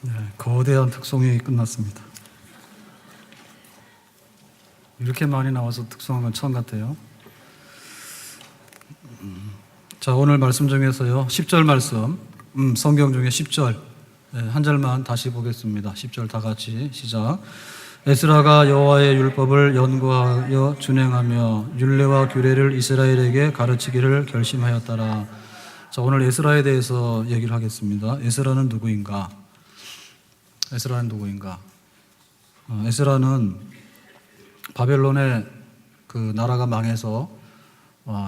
네, 거대한 특송이 끝났습니다. 이렇게 많이 나와서 특송한 건 처음 같아요. 자, 오늘 말씀 중에서요, 10절 말씀, 성경 중에 10절, 한 절만 다시 보겠습니다. 10절 다 같이 시작. 에스라가 여호와의 율법을 연구하여 준행하며 율례와 규례를 이스라엘에게 가르치기를 결심하였더라. 자, 오늘 에스라에 대해서 얘기를 하겠습니다. 에스라는 누구인가? 에스라는 누구인가? 에스라는 바벨론의 그 나라가 망해서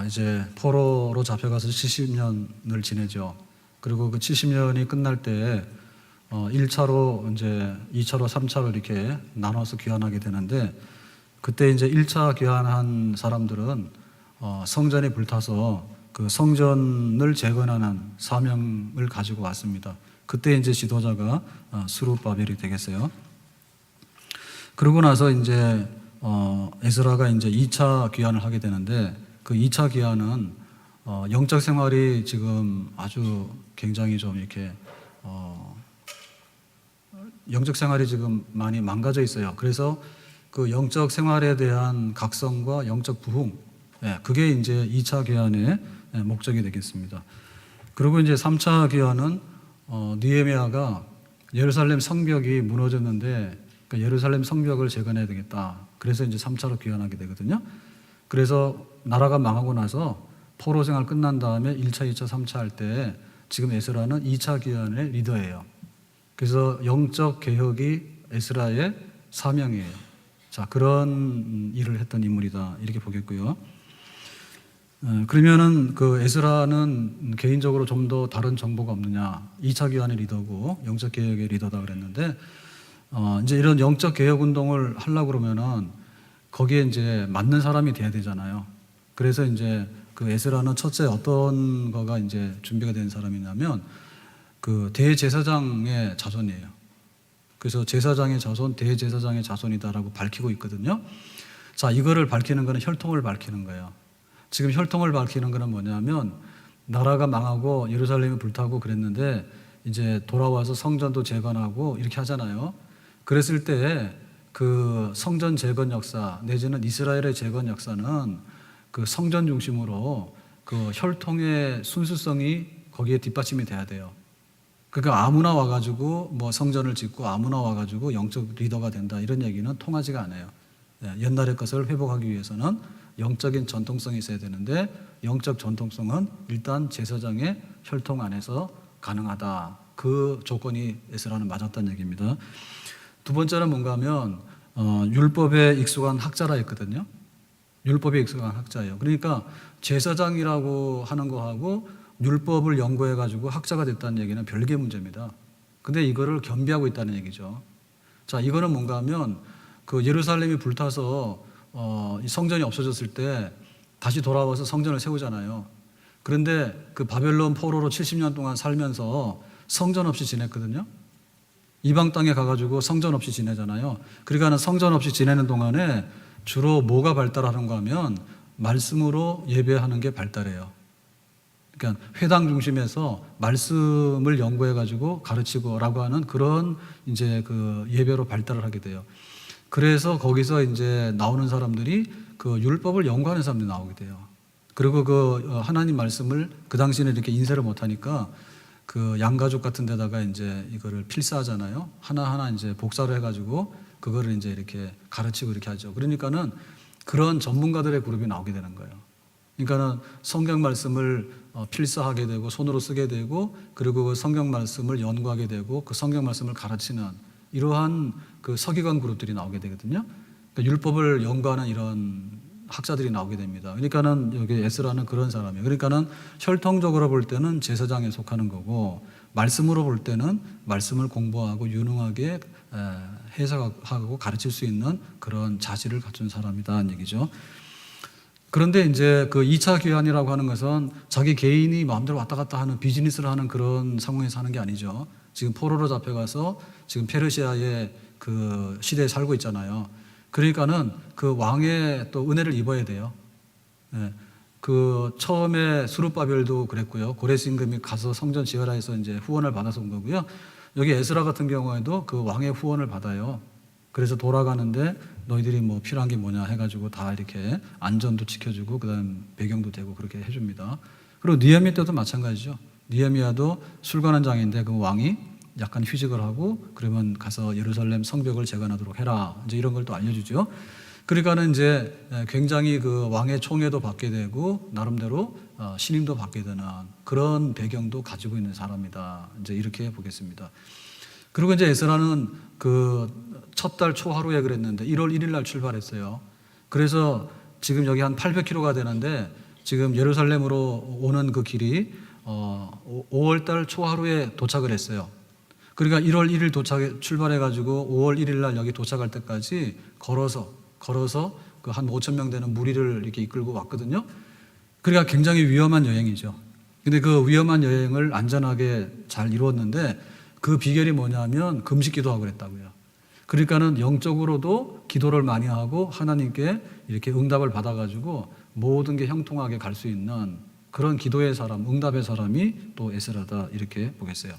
이제 포로로 잡혀가서 70년을 지내죠. 그리고 그 70년이 끝날 때 1차로 이제 2차로 3차로 이렇게 나눠서 귀환하게 되는데, 그때 이제 1차 귀환한 사람들은 성전이 불타서 그 성전을 재건하는 사명을 가지고 왔습니다. 그때 이제 지도자가 스룹바벨이 되겠어요. 그러고 나서 이제 에스라가 이제 2차 귀환을 하게 되는데, 그 2차 귀환은 영적 생활이 지금 아주 굉장히 좀 이렇게 영적 생활이 지금 많이 망가져 있어요. 그래서 그 영적 생활에 대한 각성과 영적 부흥, 그게 이제 2차 귀환의 목적이 되겠습니다. 그리고 이제 3차 귀환은 느헤미야가 예루살렘 성벽이 무너졌는데 그 예루살렘 성벽을 재건해야 되겠다. 그래서 이제 3차로 귀환하게 되거든요. 그래서 나라가 망하고 나서 포로 생활 끝난 다음에 1차, 2차, 3차 할 때 지금 에스라는 2차 귀환의 리더예요. 그래서 영적 개혁이 에스라의 사명이에요. 자, 그런 일을 했던 인물이다, 이렇게 보겠고요. 그러면은 그 에스라는 개인적으로 좀 더 다른 정보가 없느냐? 2차 귀환의 리더고 영적 개혁의 리더다 그랬는데, 이제 이런 영적 개혁 운동을 하려고 그러면은 거기에 이제 맞는 사람이 돼야 되잖아요. 그래서 이제 그 에스라는 첫째 어떤 거가 이제 준비가 된 사람이냐면 그 대제사장의 자손이에요. 그래서 제사장의 자손, 대제사장의 자손이다라고 밝히고 있거든요. 자, 이거를 밝히는 거는 혈통을 밝히는 거예요. 지금 혈통을 밝히는 거는 뭐냐면 나라가 망하고 예루살렘이 불타고 그랬는데 이제 돌아와서 성전도 재건하고 이렇게 하잖아요. 그랬을 때 그 성전 재건 역사 내지는 이스라엘의 재건 역사는 그 성전 중심으로 그 혈통의 순수성이 거기에 뒷받침이 돼야 돼요. 그러니까 아무나 와가지고 뭐 성전을 짓고 아무나 와가지고 영적 리더가 된다, 이런 얘기는 통하지가 않아요. 옛날의 것을 회복하기 위해서는 영적인 전통성이 있어야 되는데, 영적 전통성은 일단 제사장의 혈통 안에서 가능하다. 그 조건이 에스라는 맞았다는 얘기입니다. 두 번째는 뭔가 하면 율법에 익숙한 학자라 했거든요. 율법에 익숙한 학자예요. 그러니까 제사장이라고 하는 거하고 율법을 연구해가지고 학자가 됐다는 얘기는 별개의 문제입니다. 근데 이거를 겸비하고 있다는 얘기죠. 자, 이거는 뭔가 하면 그 예루살렘이 불타서 성전이 없어졌을 때 다시 돌아와서 성전을 세우잖아요. 그런데 그 바벨론 포로로 70년 동안 살면서 성전 없이 지냈거든요. 이방 땅에 가가지고 성전 없이 지내잖아요. 그러니까 성전 없이 지내는 동안에 주로 뭐가 발달하는가 하면 말씀으로 예배하는 게 발달해요. 그러니까 회당 중심에서 말씀을 연구해가지고 가르치고라고 하는 그런 이제 그 예배로 발달을 하게 돼요. 그래서 거기서 이제 나오는 사람들이 그 율법을 연구하는 사람들이 나오게 돼요. 그리고 그 하나님 말씀을 그 당시에는 이렇게 인쇄를 못하니까 그 양가죽 같은 데다가 이제 이거를 필사하잖아요. 하나하나 이제 복사를 해가지고 그거를 이제 이렇게 가르치고 이렇게 하죠. 그러니까는 그런 전문가들의 그룹이 나오게 되는 거예요. 그러니까는 성경 말씀을 필사하게 되고 손으로 쓰게 되고, 그리고 그 성경 말씀을 연구하게 되고 그 성경 말씀을 가르치는 이러한 그 서기관 그룹들이 나오게 되거든요. 그러니까 율법을 연구하는 이런 학자들이 나오게 됩니다. 그러니까는 여기 에스라는 그런 사람이에요. 그러니까는 혈통적으로 볼 때는 제사장에 속하는 거고, 말씀으로 볼 때는 말씀을 공부하고 유능하게 해석하고 가르칠 수 있는 그런 자질을 갖춘 사람이다는 얘기죠. 그런데 이제 그 2차 귀환이라고 하는 것은 자기 개인이 마음대로 왔다 갔다 하는 비즈니스를 하는 그런 상황에서 하는 게 아니죠. 지금 포로로 잡혀가서 지금 페르시아의 그 시대에 살고 있잖아요. 그러니까는 그 왕의 또 은혜를 입어야 돼요. 그 처음에 스룹바벨도 그랬고요. 고레스 임금이 가서 성전 지어라 해서 이제 후원을 받아서 온 거고요. 여기 에스라 같은 경우에도 그 왕의 후원을 받아요. 그래서 돌아가는데 너희들이 뭐 필요한 게 뭐냐 해가지고 다 이렇게 안전도 지켜주고 그다음 배경도 되고 그렇게 해줍니다. 그리고 느헤미야 때도 마찬가지죠. 느헤미야도 술관원장인데 그 왕이 약간 휴직을 하고 그러면 가서 예루살렘 성벽을 재건하도록 해라. 이제 이런 걸 또 알려주죠. 그러니까는 이제 굉장히 그 왕의 총애도 받게 되고 나름대로 신임도 받게 되는 그런 배경도 가지고 있는 사람이다. 이제 이렇게 보겠습니다. 그리고 이제 에스라는 그 첫 달 초하루에 그랬는데 1월 1일 날 출발했어요. 그래서 지금 여기 한 800km가 되는데 지금 예루살렘으로 오는 그 길이 5월 달 초하루에 도착을 했어요. 그러니까 1월 1일 출발해가지고 5월 1일 날 여기 도착할 때까지 걸어서 그 한 5천 명 되는 무리를 이렇게 이끌고 왔거든요. 그러니까 굉장히 위험한 여행이죠. 근데 그 위험한 여행을 안전하게 잘 이루었는데 그 비결이 뭐냐면 금식 기도하고 그랬다고요. 그러니까는 영적으로도 기도를 많이 하고 하나님께 이렇게 응답을 받아가지고 모든 게 형통하게 갈 수 있는 그런 기도의 사람, 응답의 사람이 또 에스라다 이렇게 보겠어요.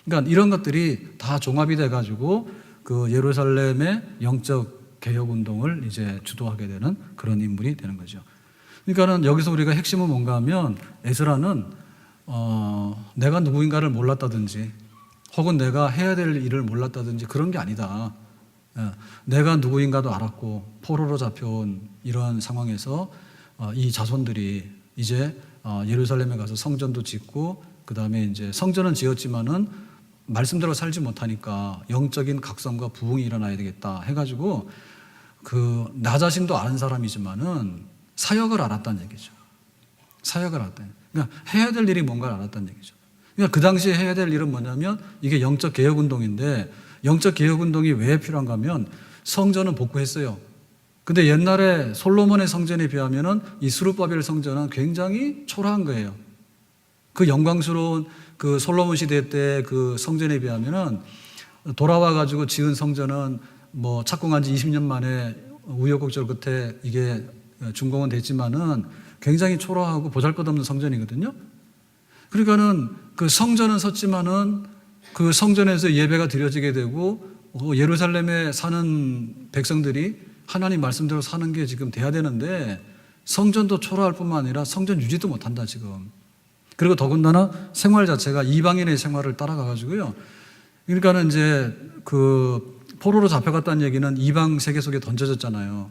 그러니까 이런 것들이 다 종합이 돼가지고 그 예루살렘의 영적 개혁 운동을 이제 주도하게 되는 그런 인물이 되는 거죠. 그러니까는 여기서 우리가 핵심은 뭔가 하면 에스라는 내가 누구인가를 몰랐다든지 혹은 내가 해야 될 일을 몰랐다든지 그런 게 아니다. 내가 누구인가도 알았고 포로로 잡혀온 이러한 상황에서 이 자손들이 이제 예루살렘에 가서 성전도 짓고 그 다음에 이제 성전은 지었지만은 말씀대로 살지 못하니까 영적인 각성과 부흥이 일어나야 되겠다 해가지고 그 나 자신도 아는 사람이지만은 사역을 알았다는 얘기죠. 사역을 알았다. 그러니까 해야 될 일이 뭔가를 알았다는 얘기죠. 그러니까 그 당시에 해야 될 일은 뭐냐면 이게 영적 개혁 운동인데 영적 개혁 운동이 왜 필요한가 하면 성전은 복구했어요. 근데 옛날에 솔로몬의 성전에 비하면은 이 스룹바벨 성전은 굉장히 초라한 거예요. 그 영광스러운 그 솔로몬 시대 때 그 성전에 비하면은 돌아와 가지고 지은 성전은 뭐 착공한 지 20년 만에 우여곡절 끝에 이게 준공은 됐지만은 굉장히 초라하고 보잘것없는 성전이거든요. 그러니까는 그 성전은 섰지만은 그 성전에서 예배가 드려지게 되고 예루살렘에 사는 백성들이 하나님 말씀대로 사는 게 지금 돼야 되는데 성전도 초라할 뿐만 아니라 성전 유지도 못한다 지금. 그리고 더군다나 생활 자체가 이방인의 생활을 따라가가지고요. 그러니까는 이제 그 포로로 잡혀갔다는 얘기는 이방 세계 속에 던져졌잖아요.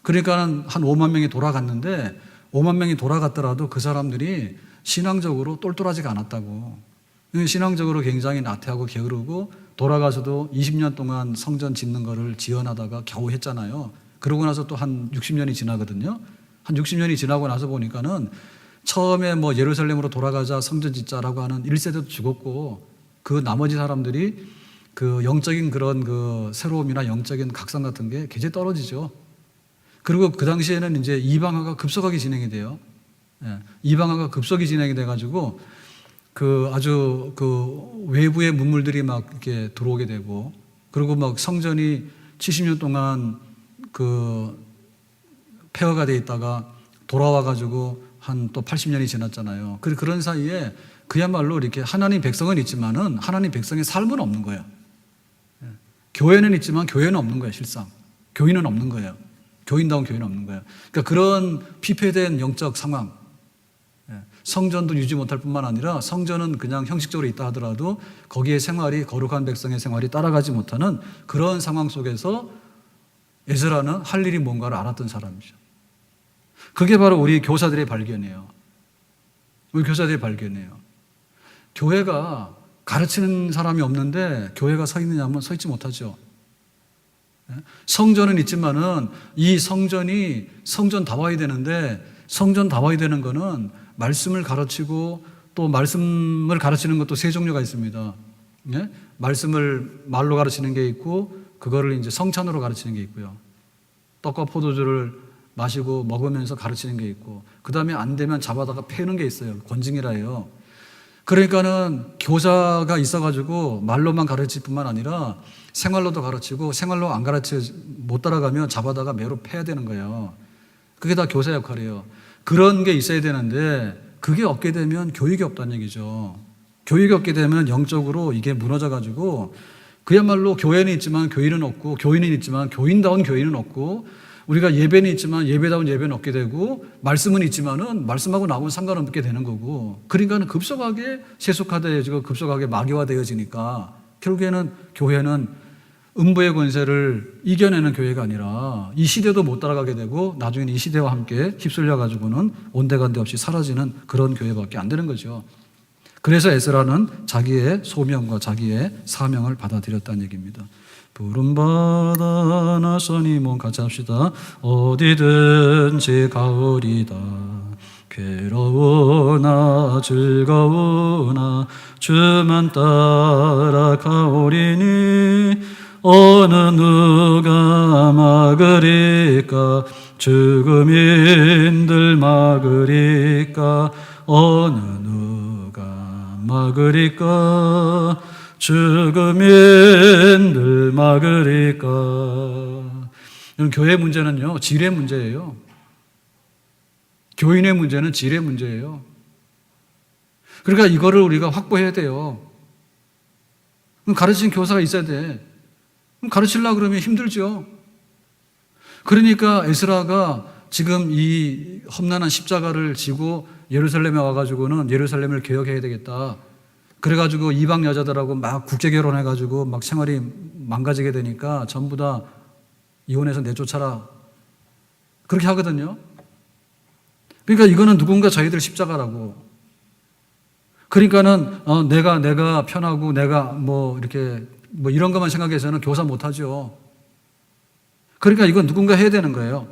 그러니까는 한 5만 명이 돌아갔는데 5만 명이 돌아갔더라도 그 사람들이 신앙적으로 똘똘하지가 않았다고. 신앙적으로 굉장히 나태하고 게으르고 돌아가서도 20년 동안 성전 짓는 거를 지연하다가 겨우 했잖아요. 그러고 나서 또 한 60년이 지나거든요. 한 60년이 지나고 나서 보니까는 처음에 뭐 예루살렘으로 돌아가자 성전 짓자라고 하는 1세대도 죽었고 그 나머지 사람들이 그 영적인 그런 그 새로움이나 영적인 각성 같은 게 굉장히 떨어지죠. 그리고 그 당시에는 이제 이방화가 급속하게 진행이 돼요. 이방화가 급속히 진행이 돼가지고 그 아주 그 외부의 문물들이 막 이렇게 들어오게 되고 그리고 막 성전이 70년 동안 그 폐허가 돼 있다가 돌아와가지고 한 또 80년이 지났잖아요. 그런 사이에 그야말로 이렇게 하나님 백성은 있지만은 하나님 백성의 삶은 없는 거예요. 교회는 있지만 교회는 없는 거예요, 실상. 교인은 없는 거예요. 교인다운 교회는 없는 거예요. 그러니까 그런 피폐된 영적 상황. 성전도 유지 못할 뿐만 아니라 성전은 그냥 형식적으로 있다 하더라도 거기에 생활이 거룩한 백성의 생활이 따라가지 못하는 그런 상황 속에서 에스라는 할 일이 뭔가를 알았던 사람이죠. 그게 바로 우리 교사들의 발견이에요. 우리 교사들의 발견이에요. 교회가 가르치는 사람이 없는데 교회가 서 있느냐면 서 있지 못하죠. 성전은 있지만은 이 성전이 성전다워야 되는데 성전다워야 되는 거는 말씀을 가르치고 또 말씀을 가르치는 것도 세 종류가 있습니다. 말씀을 말로 가르치는 게 있고 그거를 이제 성찬으로 가르치는 게 있고요. 떡과 포도주를 마시고 먹으면서 가르치는 게 있고 그 다음에 안 되면 잡아다가 패는 게 있어요. 권징이라 해요. 그러니까는 교사가 있어가지고 말로만 가르칠 뿐만 아니라 생활로도 가르치고 생활로 안 가르치 못 따라가면 잡아다가 매로 패야 되는 거예요. 그게 다 교사 역할이에요. 그런 게 있어야 되는데 그게 없게 되면 교육이 없다는 얘기죠. 교육이 없게 되면 영적으로 이게 무너져가지고 그야말로 교회는 있지만 교인은 없고, 교인은 있지만 교인다운 교인은 없고, 우리가 예배는 있지만 예배다운 예배는 없게 되고, 말씀은 있지만은 말씀하고 나하고는 상관없게 되는 거고, 그러니까는 급속하게 세속화되어지고 급속하게 마귀화되어지니까 결국에는 교회는 음부의 권세를 이겨내는 교회가 아니라 이 시대도 못 따라가게 되고 나중에는 이 시대와 함께 휩쓸려 가지고는 온데간데 없이 사라지는 그런 교회밖에 안 되는 거죠. 그래서 에스라는 자기의 소명과 자기의 사명을 받아들였다는 얘기입니다. 푸른바다 나선이 몸 같이 합시다. 어디든지 가오리다. 괴로우나 즐거우나 주만 따라 가오리니 어느 누가 막으리까 죽음인들 막으리까 어느 누가 막으리까 죽음인들 막으리까. 교회 문제는요, 질의 문제예요. 교인의 문제는 질의 문제예요. 그러니까 이거를 우리가 확보해야 돼요. 가르치는 교사가 있어야 돼. 가르치려고 그러면 힘들죠. 그러니까 에스라가 지금 이 험난한 십자가를 지고 예루살렘에 와가지고는 예루살렘을 개혁해야 되겠다. 그래가지고 이방 여자들하고 막 국제 결혼해가지고 막 생활이 망가지게 되니까 전부 다 이혼해서 내쫓아라. 그렇게 하거든요. 그러니까 이거는 누군가 저희들 십자가라고. 그러니까는 내가 편하고 내가 뭐 이렇게 뭐 이런 것만 생각해서는 교사 못하죠. 그러니까 이건 누군가 해야 되는 거예요.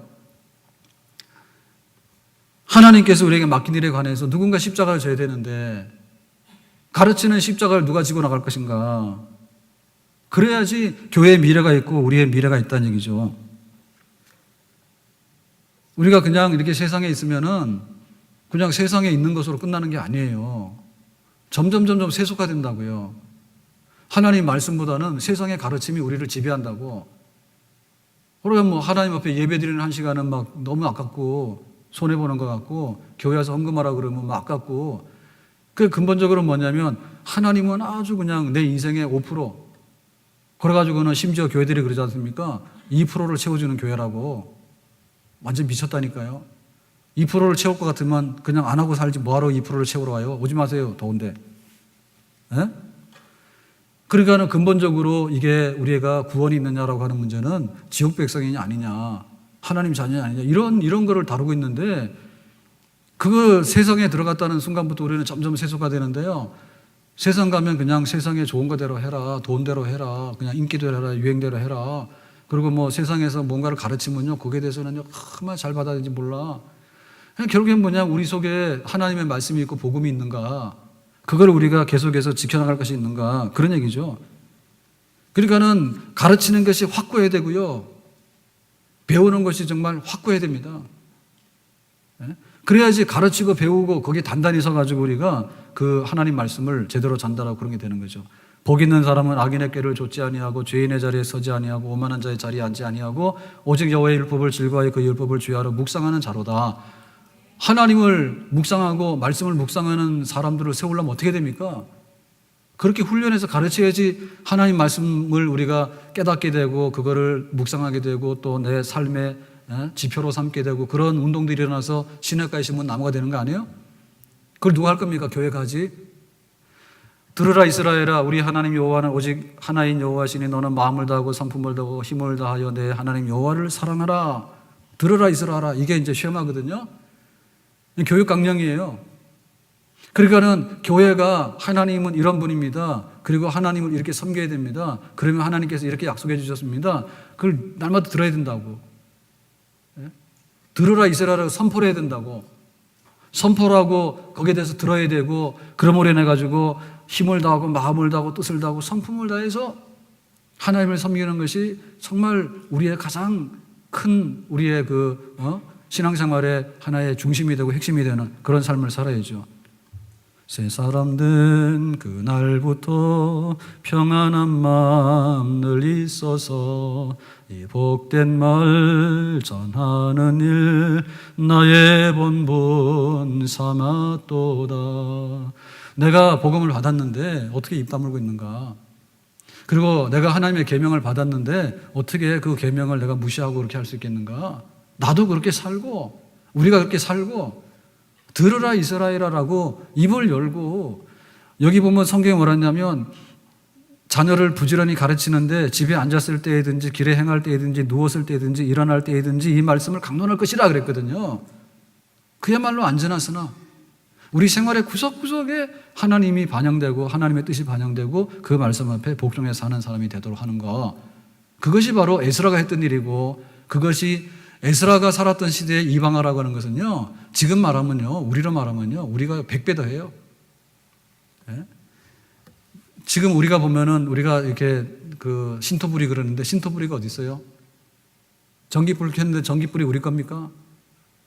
하나님께서 우리에게 맡긴 일에 관해서 누군가 십자가를 져야 되는데 가르치는 십자가를 누가 지고 나갈 것인가. 그래야지 교회의 미래가 있고 우리의 미래가 있다는 얘기죠. 우리가 그냥 이렇게 세상에 있으면은 그냥 세상에 있는 것으로 끝나는 게 아니에요. 점점 세속화된다고요. 하나님 말씀보다는 세상의 가르침이 우리를 지배한다고. 그러면 뭐 하나님 앞에 예배드리는 한 시간은 막 너무 아깝고 손해보는 것 같고 교회 와서 헌금하라 그러면 막 아깝고. 그 근본적으로 뭐냐면 하나님은 아주 그냥 내 인생의 5% 그래가지고는 심지어 교회들이 그러지 않습니까? 2%를 채워주는 교회라고. 완전 미쳤다니까요. 2%를 채울 것 같으면 그냥 안 하고 살지 뭐하러 2%를 채우러 와요? 오지 마세요. 더운데. 에? 그러니까는 근본적으로 이게 우리가 구원이 있느냐라고 하는 문제는 지옥 백성이냐 아니냐, 하나님 자녀냐 아니냐 이런 거를 다루고 있는데 그 세상에 들어갔다는 순간부터 우리는 점점 세속화되는데요. 세상 가면 그냥 세상에 좋은 거대로 해라, 돈대로 해라, 그냥 인기대로 해라, 유행대로 해라. 그리고 뭐 세상에서 뭔가를 가르치면요, 거기에 대해서는요, 얼마나 잘 받아들인지 몰라. 결국엔 뭐냐, 우리 속에 하나님의 말씀이 있고 복음이 있는가, 그걸 우리가 계속해서 지켜나갈 것이 있는가, 그런 얘기죠. 그러니까는 가르치는 것이 확고해야 되고요, 배우는 것이 정말 확고해야 됩니다. 그래야지 가르치고 배우고 거기에 단단히 서가지고 우리가 그 하나님 말씀을 제대로 전달하고 그런 게 되는 거죠. 복 있는 사람은 악인의 꾀를 좇지 아니하고 죄인의 자리에 서지 아니하고 오만한 자의 자리에 앉지 아니하고 오직 여호와의 율법을 즐거워하여 그 율법을 주야로 묵상하는 자로다. 하나님을 묵상하고 말씀을 묵상하는 사람들을 세우려면 어떻게 됩니까? 그렇게 훈련해서 가르쳐야지 하나님 말씀을 우리가 깨닫게 되고 그거를 묵상하게 되고 또 내 삶의 지표로 삼게 되고 그런 운동들이 일어나서 시냇가에 심은 나무가 되는 거 아니에요? 그걸 누가 할 겁니까? 교회가 하지? 들으라 이스라엘아, 우리 하나님 여호와는 오직 하나인 여호와시니 너는 마음을 다하고 성품을 다하고 힘을 다하여 내 하나님 여호와를 사랑하라. 들으라 이스라엘아. 이게 이제 쉐마거든요. 교육 강령이에요. 그러니까는 교회가 하나님은 이런 분입니다. 그리고 하나님을 이렇게 섬겨야 됩니다. 그러면 하나님께서 이렇게 약속해 주셨습니다. 그걸 날마다 들어야 된다고. 들으라 이스라엘아 선포를 해야 된다고. 선포를 하고 거기에 대해서 들어야 되고 그러므로 인해 가지고 힘을 다하고 마음을 다하고 뜻을 다하고 성품을 다해서 하나님을 섬기는 것이 정말 우리의 가장 큰 우리의 신앙생활의 하나의 중심이 되고 핵심이 되는 그런 삶을 살아야죠. 새 사람 된 그날부터 평안한 마음 늘 있어서 이 복된 말 전하는 일 나의 본분 삼았도다. 내가 복음을 받았는데 어떻게 입 다물고 있는가? 그리고 내가 하나님의 계명을 받았는데 어떻게 그 계명을 내가 무시하고 그렇게 할 수 있겠는가? 나도 그렇게 살고 우리가 그렇게 살고 들으라 이스라엘아라고 입을 열고, 여기 보면 성경에 뭐라 했냐면 자녀를 부지런히 가르치는데 집에 앉았을 때이든지 길에 행할 때이든지 누웠을 때이든지 일어날 때이든지 이 말씀을 강론할 것이라 그랬거든요. 그야말로 안전하으나 우리 생활의 구석구석에 하나님이 반영되고 하나님의 뜻이 반영되고 그 말씀 앞에 복종해 사는 사람이 되도록 하는 거, 그것이 바로 에스라가 했던 일이고, 그것이 에스라가 살았던 시대의 이방화라고 하는 것은요, 지금 말하면요, 우리로 말하면요, 우리가 100배 더 해요. 네? 지금 우리가 보면은 우리가 이렇게 그 신토불이 그러는데 신토불이가 어디 있어요? 전기불 켰는데 전기불이 우리 겁니까?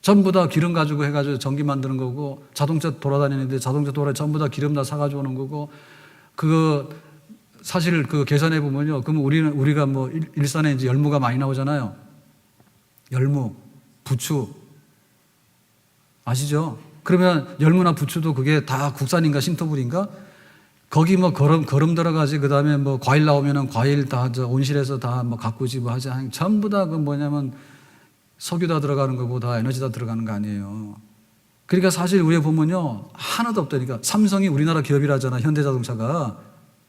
전부 다 기름 가지고 해가지고 전기 만드는 거고, 자동차 돌아다니는데 자동차 전부 다 기름 다 사가지고 오는 거고, 그 사실 그 계산해 보면요, 그러면 우리가 뭐 일산에 이제 열무가 많이 나오잖아요. 열무, 부추 아시죠? 그러면 열무나 부추도 그게 다 국산인가 신토불인가? 거기 뭐 거름 들어가지, 그 다음에 뭐 과일 나오면은 과일 다 온실에서 다 뭐 가꾸지 뭐 하지, 전부 다 그 뭐냐면 석유 다 들어가는 거고 다 에너지 다 들어가는 거 아니에요. 그러니까 사실 우리가 보면요, 하나도 없다니까. 삼성이 우리나라 기업이라잖아, 현대자동차가.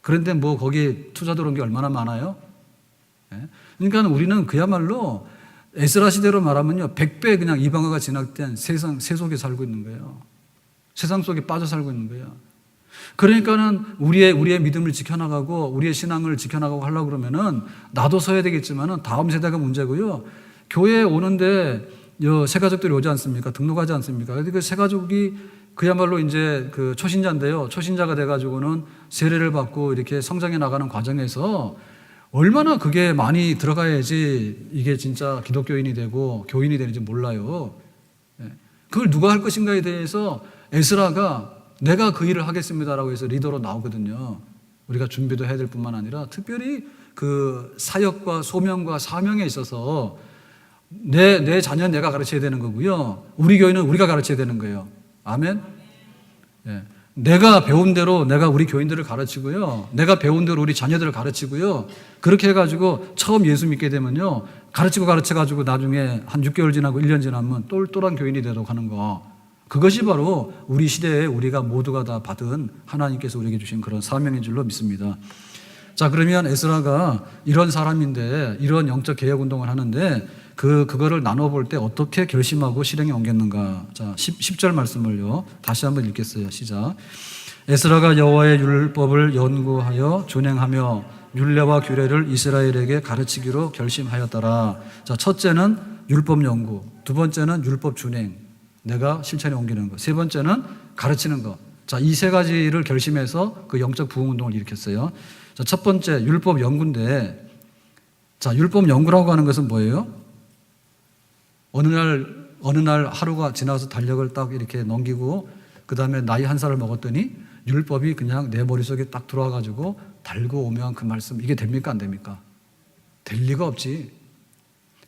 그런데 뭐 거기에 투자 들어온 게 얼마나 많아요? 네? 그러니까 우리는 그야말로 에스라 시대로 말하면요, 100배 그냥 이방화가 진학된 새 속에 살고 있는 거예요. 세상 속에 빠져 살고 있는 거예요. 그러니까는 우리의 믿음을 지켜나가고 우리의 신앙을 지켜나가고 하려고 그러면은 나도 서야 되겠지만은 다음 세대가 문제고요. 교회에 오는데 새 가족들이 오지 않습니까? 등록하지 않습니까? 그 새 가족이 그야말로 이제 그 초신자인데요. 초신자가 돼가지고는 세례를 받고 이렇게 성장해 나가는 과정에서 얼마나 그게 많이 들어가야지 이게 진짜 기독교인이 되고 교인이 되는지 몰라요. 그걸 누가 할 것인가에 대해서 에스라가 내가 그 일을 하겠습니다라고 해서 리더로 나오거든요. 우리가 준비도 해야 될 뿐만 아니라 특별히 그 사역과 소명과 사명에 있어서 내 자녀는 내가 가르쳐야 되는 거고요. 우리 교회는 우리가 가르쳐야 되는 거예요. 아멘? 예. 내가 배운 대로 내가 우리 교인들을 가르치고요. 내가 배운 대로 우리 자녀들을 가르치고요. 그렇게 해가지고 처음 예수 믿게 되면요, 가르쳐가지고 나중에 한 6개월 지나고 1년 지나면 똘똘한 교인이 되도록 하는 거. 그것이 바로 우리 시대에 우리가 모두가 다 받은 하나님께서 우리에게 주신 그런 사명인 줄로 믿습니다. 자, 그러면 에스라가 이런 사람인데 이런 영적 개혁 운동을 하는데 그거를 나눠볼 때 어떻게 결심하고 실행에 옮겼는가. 자, 10절 말씀을요, 다시 한번 읽겠어요. 시작. 에스라가 여호와의 율법을 연구하여 준행하며 율례와 규례를 이스라엘에게 가르치기로 결심하였더라. 자, 첫째는 율법 연구, 두 번째는 율법 준행, 내가 실천에 옮기는 것, 세 번째는 가르치는 것. 자, 이 세 가지를 결심해서 그 영적 부흥 운동을 일으켰어요. 자, 첫 번째 율법 연구인데, 자, 율법 연구라고 하는 것은 뭐예요? 어느 날 하루가 지나서 달력을 딱 이렇게 넘기고 그 다음에 나이 한 살을 먹었더니 율법이 그냥 내 머릿속에 딱 들어와가지고 달고 오면 그 말씀, 이게 됩니까 안 됩니까? 될 리가 없지.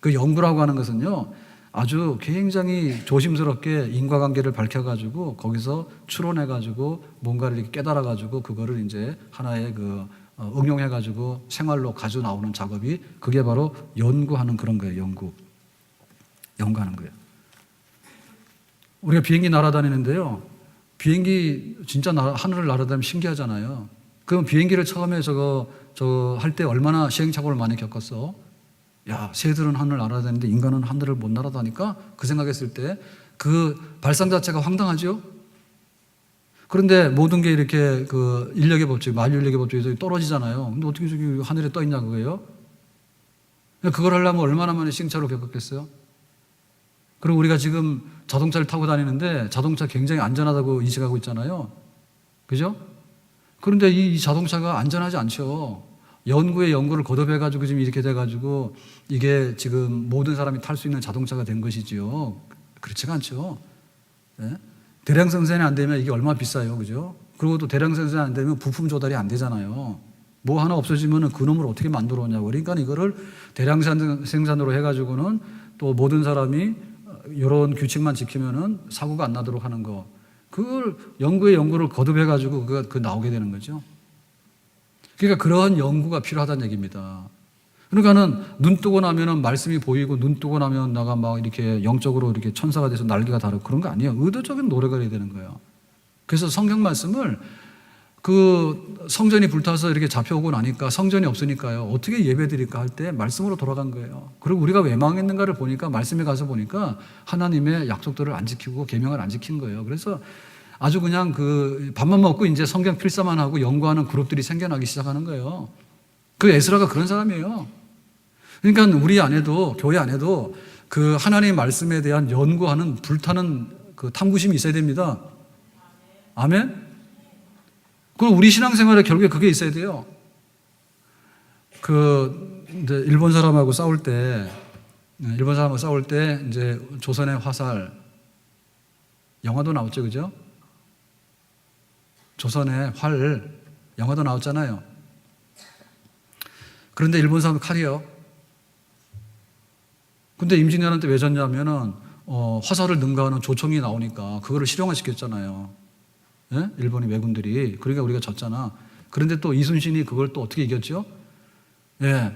그 연구라고 하는 것은요, 아주 굉장히 조심스럽게 인과관계를 밝혀가지고 거기서 추론해가지고 뭔가를 이렇게 깨달아가지고 그거를 이제 하나의 응용해가지고 생활로 가져 나오는 작업이, 그게 바로 연구하는 그런 거예요. 연구하는 거예요. 우리가 비행기 날아다니는데요, 비행기 진짜 하늘을 날아다니면 신기하잖아요. 그럼 비행기를 처음에 저거 할 때 얼마나 시행착오를 많이 겪었어? 야, 새들은 하늘 날아다니는데 인간은 하늘을 못 날아다니까? 그 생각했을 때 그 발상 자체가 황당하죠? 그런데 모든 게 이렇게 그 인력의 법칙, 만유인력의 법칙에서 떨어지잖아요. 근데 어떻게 저기 하늘에 떠 있냐 그거예요? 그걸 하려면 얼마나 많은 시행착오를 겪었겠어요? 그리고 우리가 지금 자동차를 타고 다니는데 자동차 굉장히 안전하다고 인식하고 있잖아요. 그죠? 그런데 이 자동차가 안전하지 않죠. 연구를 거듭해가지고 지금 이렇게 돼가지고 이게 지금 모든 사람이 탈 수 있는 자동차가 된 것이지요. 그렇지가 않죠. 네? 대량 생산이 안 되면 이게 얼마나 비싸요. 그죠? 그리고 또 대량 생산이 안 되면 부품 조달이 안 되잖아요. 뭐 하나 없어지면 그 놈을 어떻게 만들어 오냐고. 그러니까 이거를 대량 생산으로 해가지고는 또 모든 사람이 이런 규칙만 지키면은 사고가 안 나도록 하는 거. 그걸 연구를 거듭해가지고 그 나오게 되는 거죠. 그러니까 그런 연구가 필요하다는 얘기입니다. 그러니까는 눈 뜨고 나면은 말씀이 보이고 눈 뜨고 나면 나가 막 이렇게 영적으로 이렇게 천사가 돼서 날개가 다르고 그런 거 아니에요. 의도적인 노력을 해야 되는 거예요. 그래서 성경 말씀을 그 성전이 불타서 이렇게 잡혀오고 나니까 성전이 없으니까요. 어떻게 예배 드릴까 할 때 말씀으로 돌아간 거예요. 그리고 우리가 왜 망했는가를 보니까 말씀에 가서 보니까 하나님의 약속들을 안 지키고 계명을 안 지킨 거예요. 그래서 아주 그냥 그 밥만 먹고 이제 성경 필사만 하고 연구하는 그룹들이 생겨나기 시작하는 거예요. 그 에스라가 그런 사람이에요. 그러니까 우리 안에도 교회 안에도 그 하나님의 말씀에 대한 연구하는 불타는 그 탐구심이 있어야 됩니다. 아멘? 그럼 우리 신앙생활에 결국에 그게 있어야 돼요. 이제 일본 사람하고 싸울 때 이제 조선의 화살, 영화도 나왔죠, 그죠? 조선의 활, 영화도 나왔잖아요. 그런데 일본 사람은 칼이요. 근데 임진왜란때 왜 졌냐면은, 화살을 능가하는 조총이 나오니까 그거를 실용화시켰잖아요. 예? 일본의 왜군들이. 그러니까 우리가 졌잖아. 그런데 또 이순신이 그걸 또 어떻게 이겼죠? 예.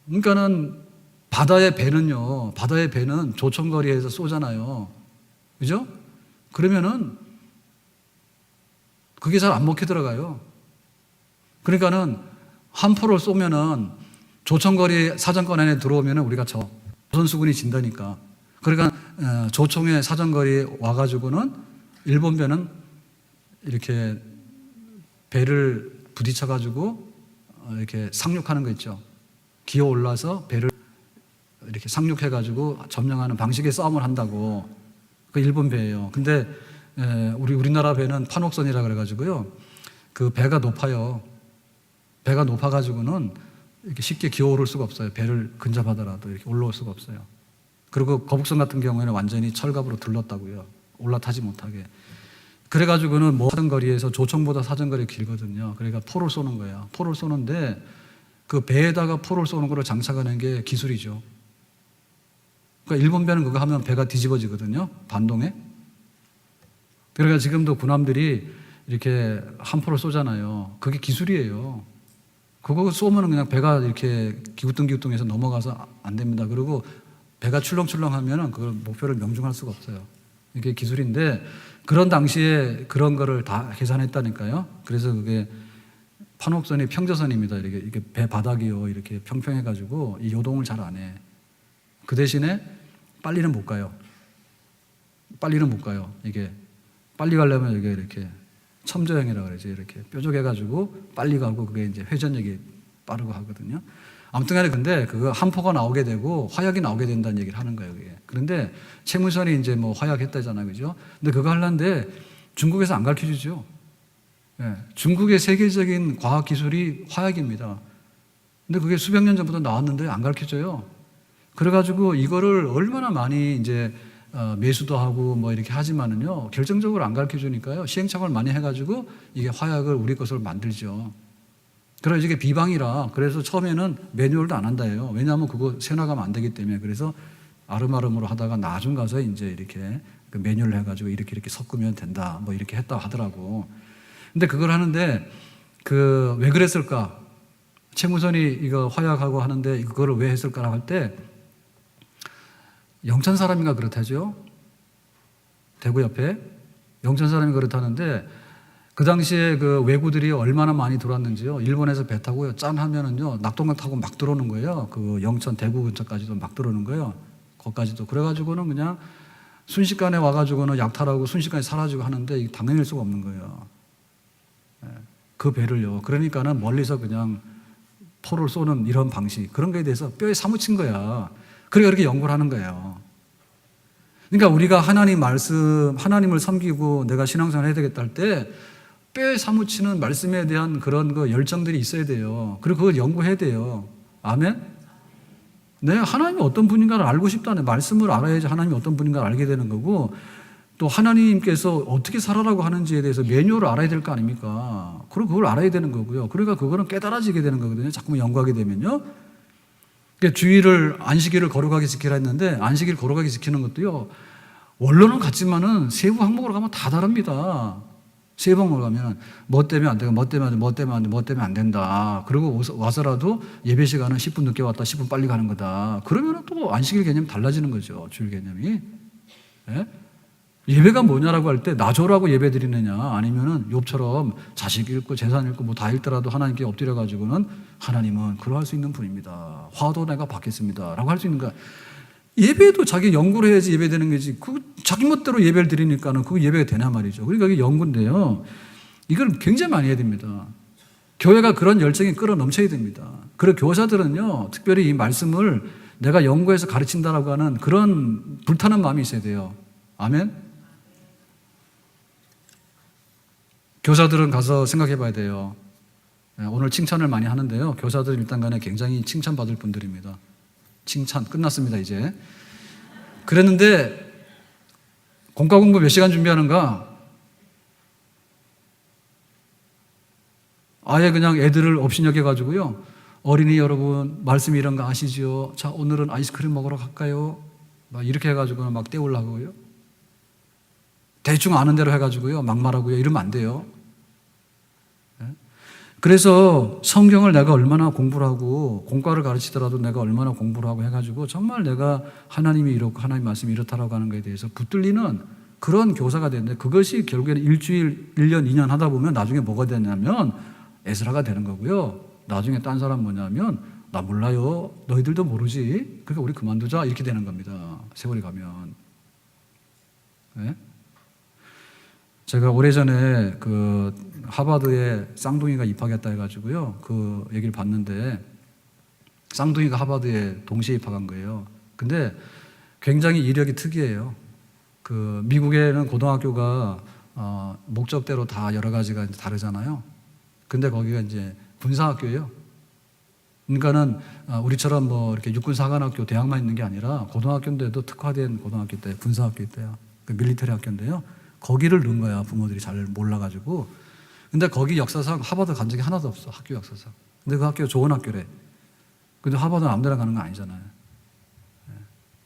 그러니까는 바다의 배는 조총거리에서 쏘잖아요. 그죠? 그러면은 그게 잘 안 먹혀 들어가요. 그러니까는 한 포를 쏘면은 조총거리 사정권 안에 들어오면은 우리가 져. 조선수군이 진다니까. 그러니까 조총의 사정거리 와가지고는 일본 배는 이렇게 배를 부딪혀가지고 이렇게 상륙하는 거 있죠. 기어 올라서 배를 이렇게 상륙해가지고 점령하는 방식의 싸움을 한다고. 그 일본 배예요. 근데 우리나라 배는 판옥선이라 그래가지고요. 그 배가 높아요. 배가 높아가지고는 이렇게 쉽게 기어오를 수가 없어요. 배를 근접하더라도 이렇게 올라올 수가 없어요. 그리고 거북선 같은 경우에는 완전히 철갑으로 둘렀다고요. 올라타지 못하게. 그래가지고는 뭐 사정거리에서 조총보다 사정거리 길거든요. 그러니까 포를 쏘는 거예요. 포를 쏘는데 그 배에다가 포를 쏘는 거를 장착하는 게 기술이죠. 그러니까 일본 배는 그거 하면 배가 뒤집어지거든요. 반동에. 그러니까 지금도 군함들이 이렇게 한 포를 쏘잖아요. 그게 기술이에요. 그거 쏘면 그냥 배가 이렇게 기우뚱기우뚱해서 넘어가서 안 됩니다. 그리고 배가 출렁출렁하면 그걸 목표를 명중할 수가 없어요. 이게 기술인데 그런 당시에 그런 거를 다 계산했다니까요. 그래서 그게 판옥선이 평저선입니다. 이렇게 배 바닥이요. 이렇게 평평해가지고 이 요동을 잘 안 해. 그 대신에 빨리는 못 가요. 이게 빨리 가려면 이게 이렇게 첨저형이라 그러지. 이렇게 뾰족해가지고 빨리 가고 그게 이제 회전력이 빠르고 하거든요. 아무튼 간에 근데 그거 한 포가 나오게 되고 화약이 나오게 된다는 얘기를 하는 거예요, 그게. 그런데 최무선이 이제 뭐 화약했다잖아요, 그죠? 근데 그거 하려는데 중국에서 안 가르쳐 주죠. 예, 중국의 세계적인 과학 기술이 화약입니다. 근데 그게 수백 년 전부터 나왔는데 안 가르쳐 줘요. 그래가지고 이거를 얼마나 많이 이제 매수도 하고 뭐 이렇게 하지만은요, 결정적으로 안 가르쳐 주니까요, 시행착오를 많이 해가지고 이게 화약을 우리 것으로 만들죠. 그래서 이게 비방이라 그래서 처음에는 매뉴얼도 안 한다예요. 왜냐하면 그거 새나가면 안 되기 때문에. 그래서 아름아름으로 하다가 나중 가서 이제 이렇게 그 매뉴얼을 해가지고 이렇게 섞으면 된다. 뭐 이렇게 했다 하더라고. 근데 그걸 하는데 왜 그랬을까? 최무선이 이거 화약하고 하는데 그거를 왜 했을까라고 할 때 영천 사람인가 그렇다죠. 대구 옆에 영천 사람이 그렇다는데 그 당시에 그 왜구들이 얼마나 많이 들어왔는지요. 일본에서 배 타고요. 짠 하면은요. 낙동강 타고 막 들어오는 거예요. 그 영천 대구 근처까지도 막 들어오는 거예요. 거기까지도. 그래가지고는 그냥 순식간에 와가지고는 약탈하고 순식간에 사라지고 하는데 이게 당연할 수가 없는 거예요. 그 배를요. 그러니까는 멀리서 그냥 포를 쏘는 이런 방식. 그런 거에 대해서 뼈에 사무친 거야. 그러니까 그렇게 연구를 하는 거예요. 그러니까 우리가 하나님 말씀, 하나님을 섬기고 내가 신앙생활 해야 되겠다 할 때 뼈에 사무치는 말씀에 대한 그런 그 열정들이 있어야 돼요. 그리고 그걸 연구해야 돼요. 아멘? 네, 하나님이 어떤 분인가를 알고 싶다네. 말씀을 알아야지 하나님이 어떤 분인가를 알게 되는 거고, 또 하나님께서 어떻게 살아라고 하는지에 대해서 매뉴얼을 알아야 될 거 아닙니까? 그리고 그걸 알아야 되는 거고요. 그러니까 그거는 깨달아지게 되는 거거든요. 자꾸 연구하게 되면요. 그러니까 주의를 안식일을 거룩하게 지키라 했는데 안식일 거룩하게 지키는 것도요. 원론은 같지만은 세부 항목으로 가면 다 다릅니다. 세부 항목으로 가면 뭐 때문에 안 되고 뭐 때문에 안 돼, 뭐 때문에 안 돼, 뭐 때문에 안 된다. 그리고 와서라도 예배 시간은 10분 늦게 왔다, 10분 빨리 가는 거다. 그러면 또 안식일 개념이 달라지는 거죠. 주일 개념이. 예? 예배가 뭐냐라고 할 때 나조라고 예배 드리느냐 아니면은 욥처럼 자식 잃고 재산 잃고 뭐 다 잃더라도 하나님께 엎드려 가지고는 하나님은 그러할 수 있는 분입니다. 화도 내가 받겠습니다라고 할 수 있는 거야. 예배도 자기 연구를 해야지 예배되는 거지. 그 자기 멋대로 예배를 드리니까는 그거 예배가 되냐 말이죠. 그러니까 이게 연구인데요. 이걸 굉장히 많이 해야 됩니다. 교회가 그런 열정이 끌어 넘쳐야 됩니다. 그리고 교사들은요, 특별히 이 말씀을 내가 연구해서 가르친다라고 하는 그런 불타는 마음이 있어야 돼요. 아멘. 교사들은 가서 생각해 봐야 돼요. 오늘 칭찬을 많이 하는데요. 교사들은 일단 간에 굉장히 칭찬받을 분들입니다. 칭찬 끝났습니다 이제. 그랬는데 공과 공부 몇 시간 준비하는가? 아예 그냥 애들을 업신여겨 가지고요. 어린이 여러분 말씀이 이런 거 아시죠? 자 오늘은 아이스크림 먹으러 갈까요? 막 이렇게 해가지고는 막 때우려고요. 대충 아는 대로 해가지고요 막 말하고요. 이러면 안 돼요. 그래서 성경을 내가 얼마나 공부를 하고 공과를 가르치더라도 내가 얼마나 공부를 하고 해가지고 정말 내가 하나님이 이렇고 하나님 말씀이 이렇다라고 하는 것에 대해서 붙들리는 그런 교사가 되는데 그것이 결국에는 일주일, 1년, 2년 하다 보면 나중에 뭐가 되냐면 에스라가 되는 거고요. 나중에 딴 사람 뭐냐면 나 몰라요. 너희들도 모르지. 그러니까 우리 그만두자. 이렇게 되는 겁니다. 세월이 가면. 네? 제가 오래전에 그 하버드에 쌍둥이가 입학했다 해가지고요. 그 얘기를 봤는데 쌍둥이가 하버드에 동시에 입학한 거예요. 근데 굉장히 이력이 특이해요. 그 미국에는 고등학교가 목적대로 다 여러 가지가 다르잖아요. 근데 거기가 이제 군사학교예요. 그러니까는 우리처럼 뭐 이렇게 육군사관학교 대학만 있는 게 아니라 고등학교인데도 특화된 고등학교 때 군사학교 때요. 그 밀리터리 학교인데요. 거기를 넣은 거야. 부모들이 잘 몰라가지고. 근데 거기 역사상 하버드 간 적이 하나도 없어. 학교 역사상. 근데 그 학교가 좋은 학교래. 근데 하버드는 아무데나 가는 거 아니잖아요.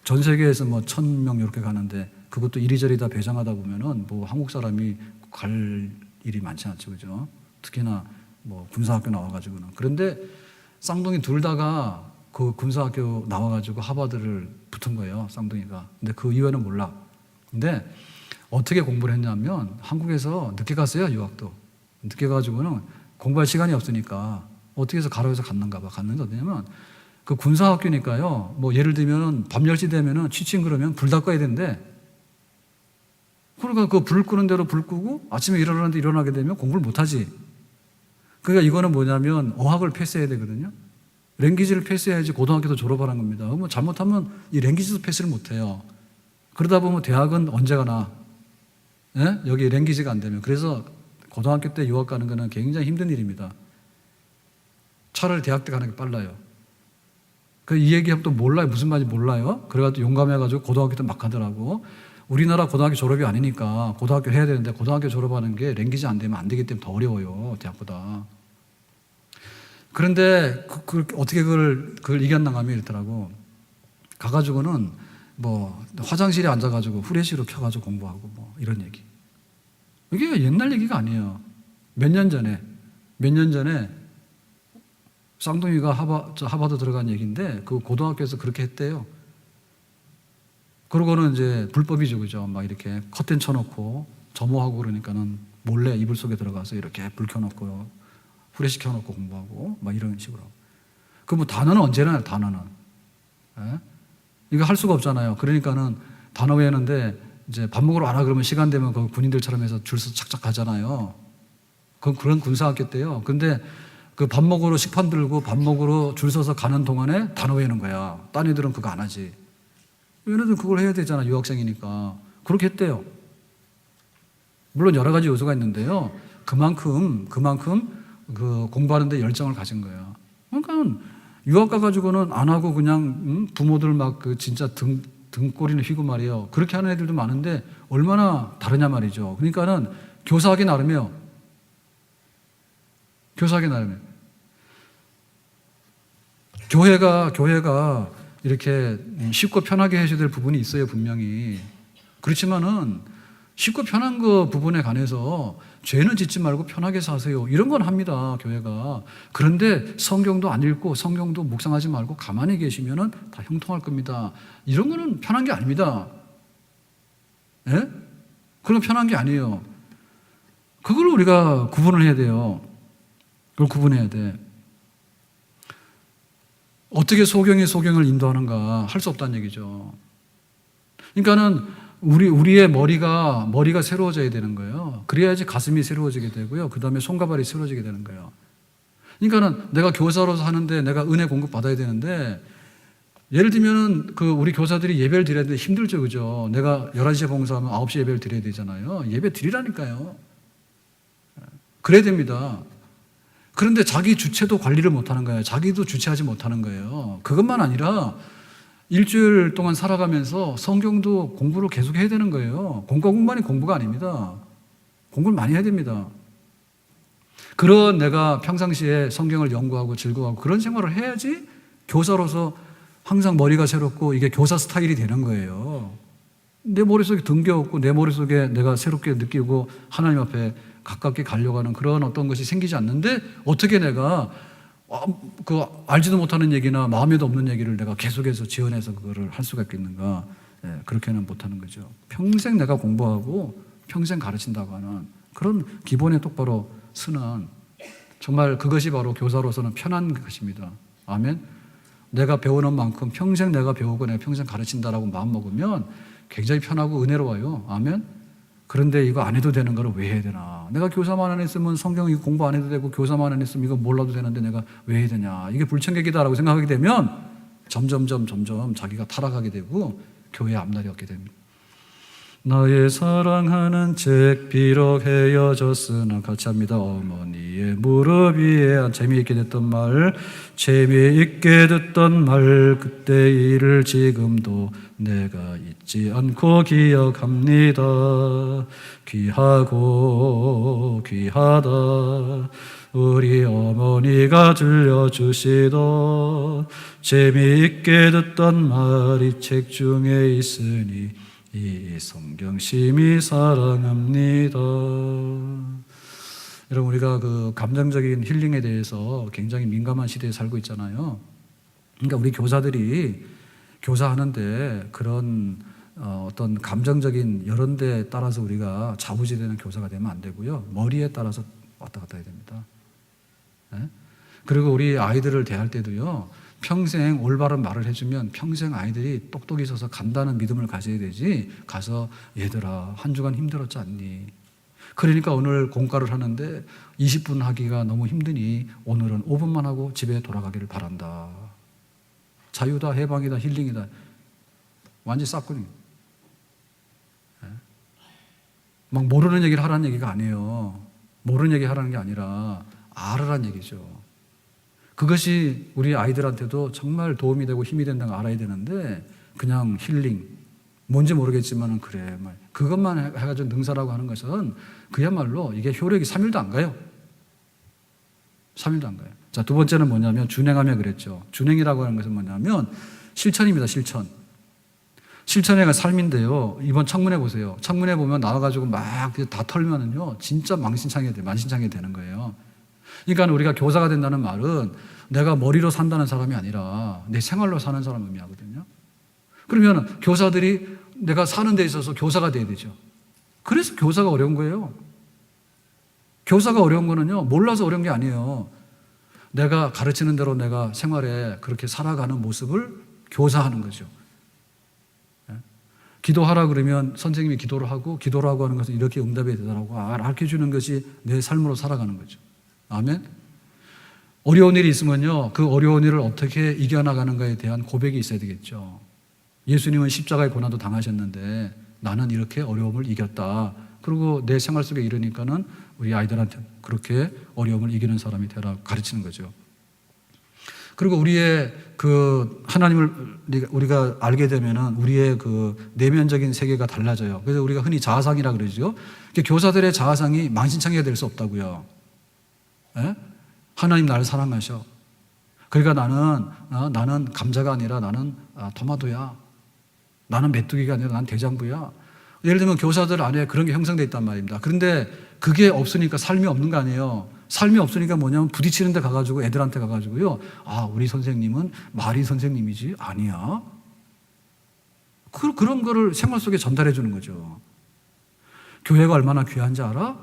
전 세계에서 뭐 1000명 이렇게 가는데 그것도 이리저리 다 배정하다 보면은 뭐 한국 사람이 갈 일이 많지 않죠. 그죠? 특히나 뭐 군사학교 나와가지고는. 그런데 쌍둥이 둘 다가 그 군사학교 나와가지고 하버드를 붙은 거예요. 쌍둥이가. 근데 그 이유는 몰라. 근데 어떻게 공부를 했냐면 한국에서 늦게 갔어요. 유학도. 늦게 가지고는 공부할 시간이 없으니까 어떻게 해서 가로에서 갔는가 봐. 갔는데 어디냐면 그 군사학교니까요. 뭐 예를 들면 밤 10시 되면은 취침 그러면 불 다 꺼야 된대. 그러니까 그 불 끄는 대로 불 끄고 아침에 일어나는데 일어나게 되면 공부를 못 하지. 그러니까 이거는 뭐냐면 어학을 패스해야 되거든요. 랭귀지를 패스해야지 고등학교도 졸업하는 겁니다. 뭐 잘못하면 이 랭귀지도 패스를 못 해요. 그러다 보면 대학은 언제 가나? 예? 여기 랭귀지가 안 되면. 그래서 고등학교 때 유학 가는 거는 굉장히 힘든 일입니다. 차라리 대학 때 가는 게 빨라요. 이 얘기하면 또 몰라요. 무슨 말인지 몰라요. 그래가지고 용감해가지고 고등학교 때 막 하더라고. 우리나라 고등학교 졸업이 아니니까 고등학교 해야 되는데 고등학교 졸업하는 게 랭귀지 안 되면 안 되기 때문에 더 어려워요. 대학보다. 그런데 어떻게 그걸 이겼나 하면 이렇더라고. 가가지고는 뭐 화장실에 앉아가지고 후레쉬로 켜가지고 공부하고 뭐 이런 얘기. 이게 옛날 얘기가 아니에요. 몇 년 전에 쌍둥이가 하버드 들어간 얘기인데 그 고등학교에서 그렇게 했대요. 그러고는 이제 불법이죠, 그죠? 막 이렇게 커튼 쳐놓고 점호하고 그러니까는 몰래 이불 속에 들어가서 이렇게 불 켜놓고 후레쉬 켜놓고 공부하고 막 이런 식으로. 그 뭐 단어는 언제나 해요, 단어는. 예? 이거 할 수가 없잖아요. 그러니까는 단어 외우는데 이제 밥 먹으러 와라 그러면 시간 되면 그 군인들처럼 해서 줄 서서 착착 가잖아요. 그런 군사학교 때요. 근데 그 밥 먹으러 식판 들고 밥 먹으러 줄 서서 가는 동안에 단어 외우는 거야. 딴 애들은 그거 안 하지. 얘네들은 그걸 해야 되잖아. 유학생이니까. 그렇게 했대요. 물론 여러 가지 요소가 있는데요. 그만큼 그 공부하는데 열정을 가진 거예요. 그러니까 유학 가가지고는 안 하고 그냥 부모들 막 그 진짜 등골이는 휘고 말이에요. 그렇게 하는 애들도 많은데 얼마나 다르냐 말이죠. 그러니까는 교사하기 나름이에요. 교사하기 나름이에요. 교회가 이렇게 쉽고 편하게 해줘야 될 부분이 있어요, 분명히. 그렇지만은 쉽고 편한 그 부분에 관해서 죄는 짓지 말고 편하게 사세요. 이런 건 합니다, 교회가. 그런데 성경도 안 읽고 성경도 묵상하지 말고 가만히 계시면은 다 형통할 겁니다. 이런 거는 편한 게 아닙니다. 예? 그건 편한 게 아니에요. 그걸 우리가 구분을 해야 돼요. 그걸 구분해야 돼. 어떻게 소경이 소경을 인도하는가 할 수 없다는 얘기죠. 그러니까는 우리의 머리가 새로워져야 되는 거예요. 그래야지 가슴이 새로워지게 되고요. 그 다음에 손과 발이 새로워지게 되는 거예요. 그러니까는 내가 교사로서 하는데 내가 은혜 공급 받아야 되는데, 예를 들면은 우리 교사들이 예배를 드려야 되는데 힘들죠, 그죠? 내가 11시에 봉사하면 9시에 예배를 드려야 되잖아요. 예배 드리라니까요. 그래야 됩니다. 그런데 자기 주체도 관리를 못하는 거예요. 자기도 주체하지 못하는 거예요. 그것만 아니라 일주일 동안 살아가면서 성경도 공부를 계속 해야 되는 거예요. 공부만이 공부가 아닙니다. 공부를 많이 해야 됩니다. 그런 내가 평상시에 성경을 연구하고 즐거워하고 그런 생활을 해야지 교사로서 항상 머리가 새롭고 이게 교사 스타일이 되는 거예요. 내 머릿속에 등겨없고 내 머릿속에 내가 새롭게 느끼고 하나님 앞에 가깝게 가려고 하는 그런 어떤 것이 생기지 않는데, 어떻게 내가 알지도 못하는 얘기나 마음에도 없는 얘기를 내가 계속해서 지어내서 그거를 할 수가 있겠는가? 예, 그렇게는 못하는 거죠. 평생 내가 공부하고 평생 가르친다고 하는 그런 기본에 똑바로 서는, 정말 그것이 바로 교사로서는 편한 것입니다. 아멘. 내가 배우는 만큼 평생 내가 배우고 내가 평생 가르친다라고 마음 먹으면 굉장히 편하고 은혜로워요. 아멘. 그런데 이거 안 해도 되는 거를 왜 해야 되나? 내가 교사만 안 했으면 성경 이거 공부 안 해도 되고, 교사만 안 했으면 이거 몰라도 되는데 내가 왜 해야 되냐? 이게 불청객이다라고 생각하게 되면 점점 자기가 타락하게 되고 교회에 앞날이 없게 됩니다. 나의 사랑하는 책 비록 헤어졌으나, 같이 합니다. 어머니의 무릎 위에 재미있게 듣던 말, 재미있게 듣던 말, 그때 일을 지금도 내가 잊지 않고 기억합니다. 귀하고 귀하다 우리 어머니가 들려주시던 재미있게 듣던 말이 책 중에 있으니 이 성경 심히 사랑합니다. 여러분, 우리가 감정적인 힐링에 대해서 굉장히 민감한 시대에 살고 있잖아요. 그러니까 우리 교사들이 교사하는데 그런 어떤 감정적인 여론 데에 따라서 우리가 좌우지되는 교사가 되면 안 되고요. 머리에 따라서 왔다 갔다 해야 됩니다. 네? 그리고 우리 아이들을 대할 때도요, 평생 올바른 말을 해주면 평생 아이들이 똑똑히 있어서 간다는 믿음을 가져야 되지, 가서 얘들아 한 주간 힘들었지 않니? 그러니까 오늘 공과를 하는데 20분 하기가 너무 힘드니 오늘은 5분만 하고 집에 돌아가기를 바란다. 자유다, 해방이다, 힐링이다. 완전히 싹군이. 막 모르는 얘기를 하라는 얘기가 아니에요. 모르는 얘기 하라는 게 아니라 알으라는 얘기죠. 그것이 우리 아이들한테도 정말 도움이 되고 힘이 된다는 걸 알아야 되는데, 그냥 힐링, 뭔지 모르겠지만 그래, 그것만 해가지고 능사라고 하는 것은 그야말로 이게 효력이 3일도 안 가요. 3일도 안 가요. 자, 두 번째는 뭐냐면 준행하며 그랬죠. 준행이라고 하는 것은 뭐냐면 실천입니다. 실천의 삶인데요. 이번 청문회 보세요. 청문회 보면 나와가지고 막 다 털면은요, 진짜 만신창이 되는 거예요. 그러니까 우리가 교사가 된다는 말은 내가 머리로 산다는 사람이 아니라 내 생활로 사는 사람 의미하거든요. 그러면 교사들이 내가 사는 데 있어서 교사가 돼야 되죠. 그래서 교사가 어려운 거예요. 교사가 어려운 거는요, 몰라서 어려운 게 아니에요. 내가 가르치는 대로 내가 생활에 그렇게 살아가는 모습을 교사하는 거죠. 기도하라 그러면 선생님이 기도를 하고 하는 것은 이렇게 응답이 되더라고 알려주는 것이 내 삶으로 살아가는 거죠. 아멘. 어려운 일이 있으면요, 그 어려운 일을 어떻게 이겨나가는가에 대한 고백이 있어야 되겠죠. 예수님은 십자가의 고난도 당하셨는데 나는 이렇게 어려움을 이겼다. 그리고 내 생활 속에 이르니까는 우리 아이들한테 그렇게 어려움을 이기는 사람이 되라 가르치는 거죠. 그리고 우리의 그 하나님을 우리가 알게 되면은 우리의 그 내면적인 세계가 달라져요. 그래서 우리가 흔히 자아상이라 그러죠. 교사들의 자아상이 만신창이가 될 수 없다고요. 예? 하나님 나를 사랑하셔. 그러니까 나는 감자가 아니라 나는 토마토야. 나는 메뚜기가 아니라 난 대장부야. 예를 들면 교사들 안에 그런 게 형성되어 있단 말입니다. 그런데 그게 없으니까 삶이 없는 거 아니에요. 삶이 없으니까 뭐냐면 부딪히는 데 가가지고 애들한테 가가지고요. 우리 선생님은 마리 선생님이지? 아니야. 그런 거를 생활 속에 전달해 주는 거죠. 교회가 얼마나 귀한지 알아?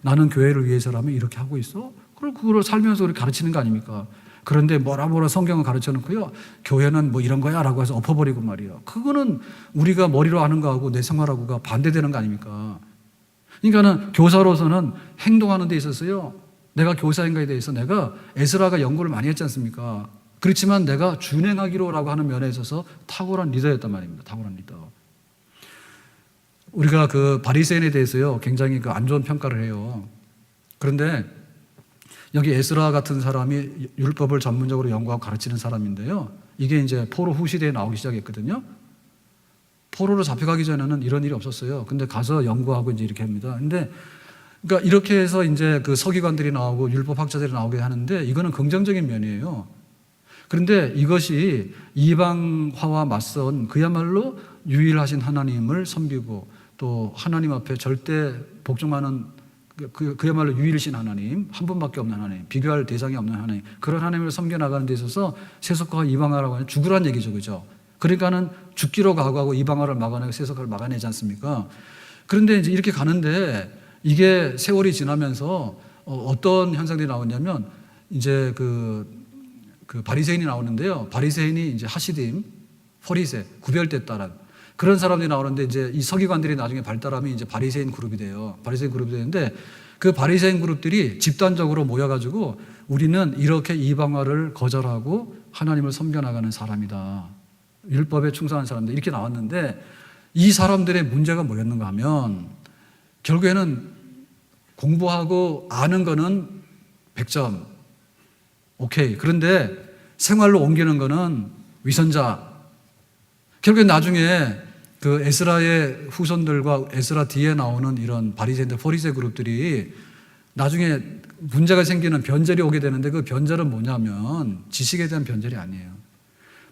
나는 교회를 위해서라면 이렇게 하고 있어? 그리고 그걸 살면서 우리 가르치는 거 아닙니까? 그런데 뭐라 성경을 가르쳐 놓고요. 교회는 뭐 이런 거야 라고 해서 엎어버리고 말이에요. 그거는 우리가 머리로 아는 거하고 내 생활하고가 반대되는 거 아닙니까? 그러니까는 교사로서는 행동하는 데 있어서요. 내가 교사인가에 대해서 내가 에스라가 연구를 많이 했지 않습니까? 그렇지만 내가 준행하기로라고 하는 면에 있어서 탁월한 리더였단 말입니다. 탁월한 리더. 우리가 그 바리새인에 대해서요. 굉장히 그 안 좋은 평가를 해요. 그런데 여기 에스라 같은 사람이 율법을 전문적으로 연구하고 가르치는 사람인데요. 이게 이제 포로 후 시대에 나오기 시작했거든요. 포로로 잡혀가기 전에는 이런 일이 없었어요. 근데 가서 연구하고 이제 이렇게 합니다. 근데 그러니까 이렇게 해서 이제 그 서기관들이 나오고 율법학자들이 나오게 하는데 이거는 긍정적인 면이에요. 그런데 이것이 이방화와 맞선 그야말로 유일하신 하나님을 섬기고 또 하나님 앞에 절대 복종하는 그야말로 유일신 하나님, 한 분밖에 없는 하나님, 비교할 대상이 없는 하나님, 그런 하나님을 섬겨나가는 데 있어서 세속화와 이방화라고 하는 죽으란 얘기죠. 그죠? 그러니까는 죽기로 각오하고 이방화를 막아내고 세속화를 막아내지 않습니까? 그런데 이제 이렇게 가는데 이게 세월이 지나면서 어떤 현상들이 나오냐면 이제 그 바리새인이 나오는데요. 바리새인이 이제 하시딤, 포리새, 구별됐다는 그런 사람들이 나오는데 이제 이 서기관들이 나중에 발달하면 이제 바리새인 그룹이 돼요. 바리새인 그룹이 되는데 그 바리새인 그룹들이 집단적으로 모여가지고 우리는 이렇게 이방화를 거절하고 하나님을 섬겨나가는 사람이다. 율법에 충성한 사람들 이렇게 나왔는데 이 사람들의 문제가 뭐였는가 하면 결국에는 공부하고 아는 거는 100점. 오케이. 그런데 생활로 옮기는 거는 위선자. 결국엔 나중에 그 에스라의 후손들과 에스라 뒤에 나오는 이런 바리새인들, 포리새 그룹들이 나중에 문제가 생기는 변절이 오게 되는데 그 변절은 뭐냐면 지식에 대한 변절이 아니에요.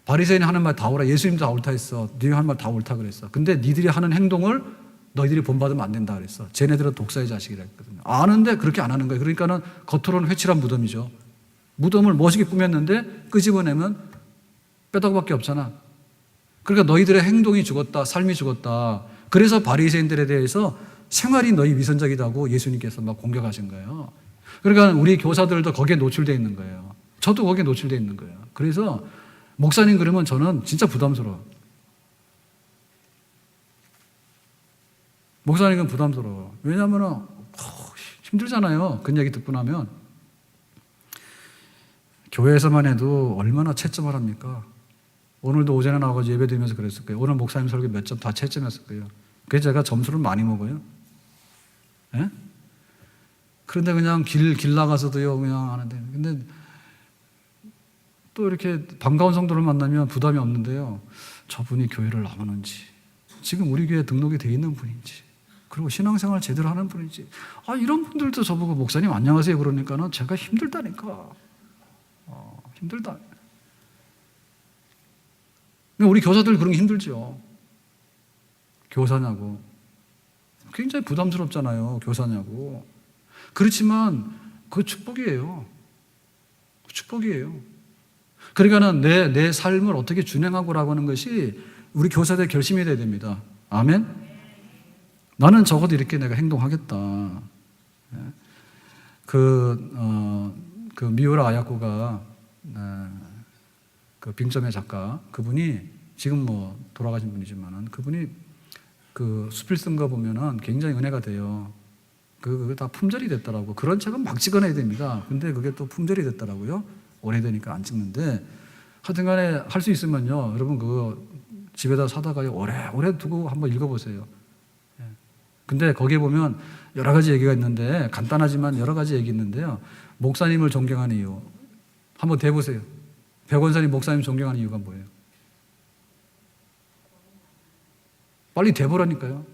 바리새인이 하는 말 다 옳아. 예수님도 다 옳다 했어. 니네 하는 말 다 옳다 그랬어. 근데 니들이 하는 행동을 너희들이 본받으면 안 된다 그랬어. 쟤네들은 독사의 자식이라 했거든요. 아는데 그렇게 안 하는 거예요. 그러니까는 겉으로는 회칠한 무덤이죠. 무덤을 멋있게 꾸몄는데 끄집어내면 뼈다귀밖에 없잖아. 그러니까 너희들의 행동이 죽었다. 삶이 죽었다. 그래서 바리새인들에 대해서 생활이 너희 위선적이다고 예수님께서 막 공격하신 거예요. 그러니까 우리 교사들도 거기에 노출되어 있는 거예요. 저도 거기에 노출되어 있는 거예요. 그래서 목사님 그러면 저는 진짜 부담스러워. 목사님은 부담스러워. 왜냐하면 힘들잖아요. 그 얘기 듣고 나면. 교회에서만 해도 얼마나 채점을 합니까? 오늘도 오전에 나와서 예배 드리면서 그랬을 거예요. 오늘 목사님 설교 몇 점 다 채점했을 거예요. 그래서 제가 점수를 많이 먹어요. 예? 그런데 그냥 길 나가서도요, 그냥 하는데. 근데 또 이렇게 반가운 성도를 만나면 부담이 없는데요. 저분이 교회를 나오는지, 지금 우리 교회에 등록이 돼 있는 분인지, 그리고 신앙생활 제대로 하는 분인지, 이런 분들도 저보고 목사님 안녕하세요 그러니까는 제가 힘들다니까. 힘들다. 우리 교사들 그런 게 힘들죠. 교사냐고. 굉장히 부담스럽잖아요. 교사냐고. 그렇지만 그거 축복이에요. 축복이에요. 그러니까는 내 삶을 어떻게 준행하고라고 하는 것이 우리 교사들의 결심이 돼야 됩니다. 아멘? 나는 적어도 이렇게 내가 행동하겠다. 그 미우라 아야코가 그 빙점의 작가 그분이 지금 뭐 돌아가신 분이지만은 그분이 그 수필 쓴 거 보면은 굉장히 은혜가 돼요. 그게 다 품절이 됐더라고. 그런 책은 막 찍어내야 됩니다. 근데 그게 또 품절이 됐더라고요. 오래되니까 안 찍는데 하여튼 간에 할 수 있으면요. 여러분 그거 집에다 사다가요. 오래 두고 한번 읽어보세요. 근데 거기에 보면 여러 가지 얘기가 있는데 간단하지만 여러 가지 얘기 있는데요. 목사님을 존경하는 이유 한번 대보세요. 백원사님 목사님 존경하는 이유가 뭐예요? 빨리 돼보라니까요.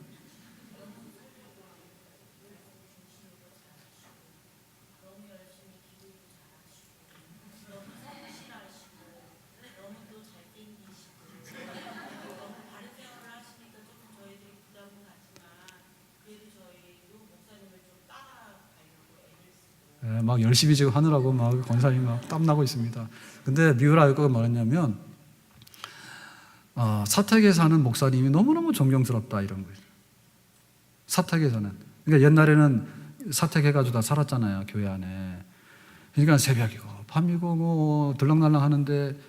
예, 막 열심히 지금 하느라고 막 권사님 막 땀나고 있습니다. 근데 미우라이거가 뭐랬냐면, 사택에 사는 목사님이 너무너무 존경스럽다 이런 거예요. 사택에 사는. 그러니까 옛날에는 사택해가지고 다 살았잖아요, 교회 안에. 그러니까 새벽이고 밤이고 뭐 들락날락 하는데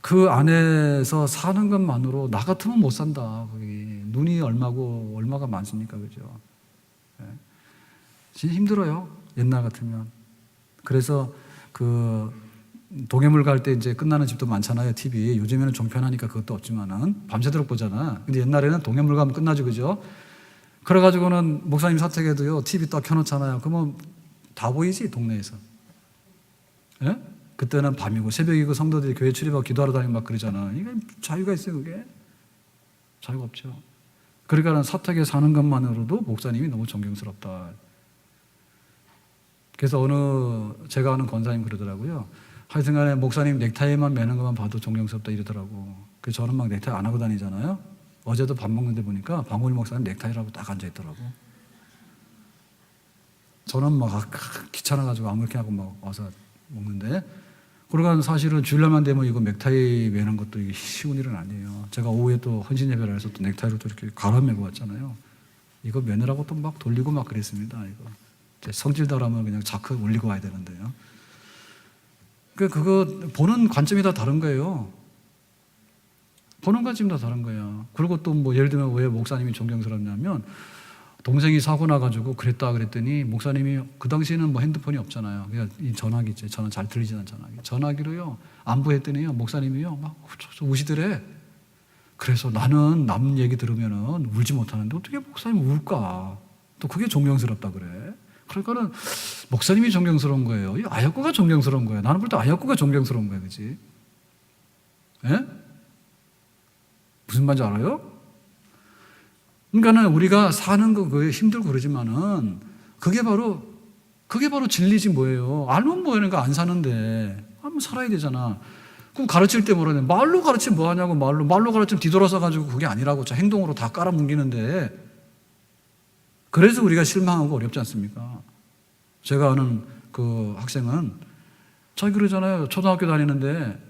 그 안에서 사는 것만으로 나 같으면 못 산다. 거기 눈이 얼마가 많습니까, 그죠? 예. 진짜 힘들어요, 옛날 같으면. 그래서 그 동해물 갈 때 이제 끝나는 집도 많잖아요, TV. 요즘에는 좀 편하니까 그것도 없지만은 밤새도록 보잖아. 근데 옛날에는 동해물 가면 끝나죠, 그죠? 그래가지고는 목사님 사택에도요, TV 딱 켜놓잖아요. 그러면 다 보이지, 동네에서. 예? 그때는 밤이고 새벽이고 성도들이 교회 출입하고 기도하러 다니고 막 그러잖아. 이게 자유가 있어요, 그게? 자유가 없죠. 그러니까 사택에 사는 것만으로도 목사님이 너무 존경스럽다. 그래서 제가 아는 권사님 그러더라고요. 하여튼간에 목사님 넥타이만 매는 것만 봐도 존경스럽다 이러더라고. 그래서 저는 막 넥타이 안 하고 다니잖아요. 어제도 밥 먹는데 보니까 방울이 목사님 넥타이라고 딱 앉아있더라고. 저는 막 귀찮아가지고 아무렇게 하고 막 와서 먹는데, 그러니까 사실은 주일날만 되면 이거 넥타이 매는 것도 이게 쉬운 일은 아니에요. 제가 오후에 또 헌신 예배를 해서 또 넥타이로 또 이렇게 갈아 매고 왔잖아요. 이거 매느라고 또 막 돌리고 막 그랬습니다. 이거 성질다라면 그냥 자크 올리고 와야 되는데요. 그거 보는 관점이 다 다른 거예요. 보는 관점이 다 다른 거예요. 그리고 또 뭐 예를 들면 왜 목사님이 존경스럽냐면, 동생이 사고 나가지고 그랬더니 목사님이 그 당시에는 뭐 핸드폰이 없잖아요. 그냥 이 전화기 있죠. 전화 잘 들리지 않는 전화기. 전화기로요 안부했더니요 목사님이요 막 우시더래. 그래서 나는 남 얘기 들으면은 울지 못하는데 어떻게 목사님 울까? 또 그게 존경스럽다 그래. 그러니까는 목사님이 존경스러운 거예요. 이 아역구가 존경스러운 거예요. 나는 볼 때 아역구가 존경스러운 거예요, 그렇지? 예? 무슨 말인지 알아요? 그러니까는 우리가 사는 거 그게 힘들고 그러지만은 그게 바로 진리지 뭐예요. 알면 뭐하니까 안 사는데 한번 살아야 되잖아. 그럼 가르칠 때 뭐라 해? 말로 가르치면 뭐 하냐고. 말로 가르치면 뒤돌아서 가지고 그게 아니라고 저 행동으로 다 깔아뭉기는데, 그래서 우리가 실망하고 어렵지 않습니까? 제가 아는 그 학생은 자기 그러잖아요. 초등학교 다니는데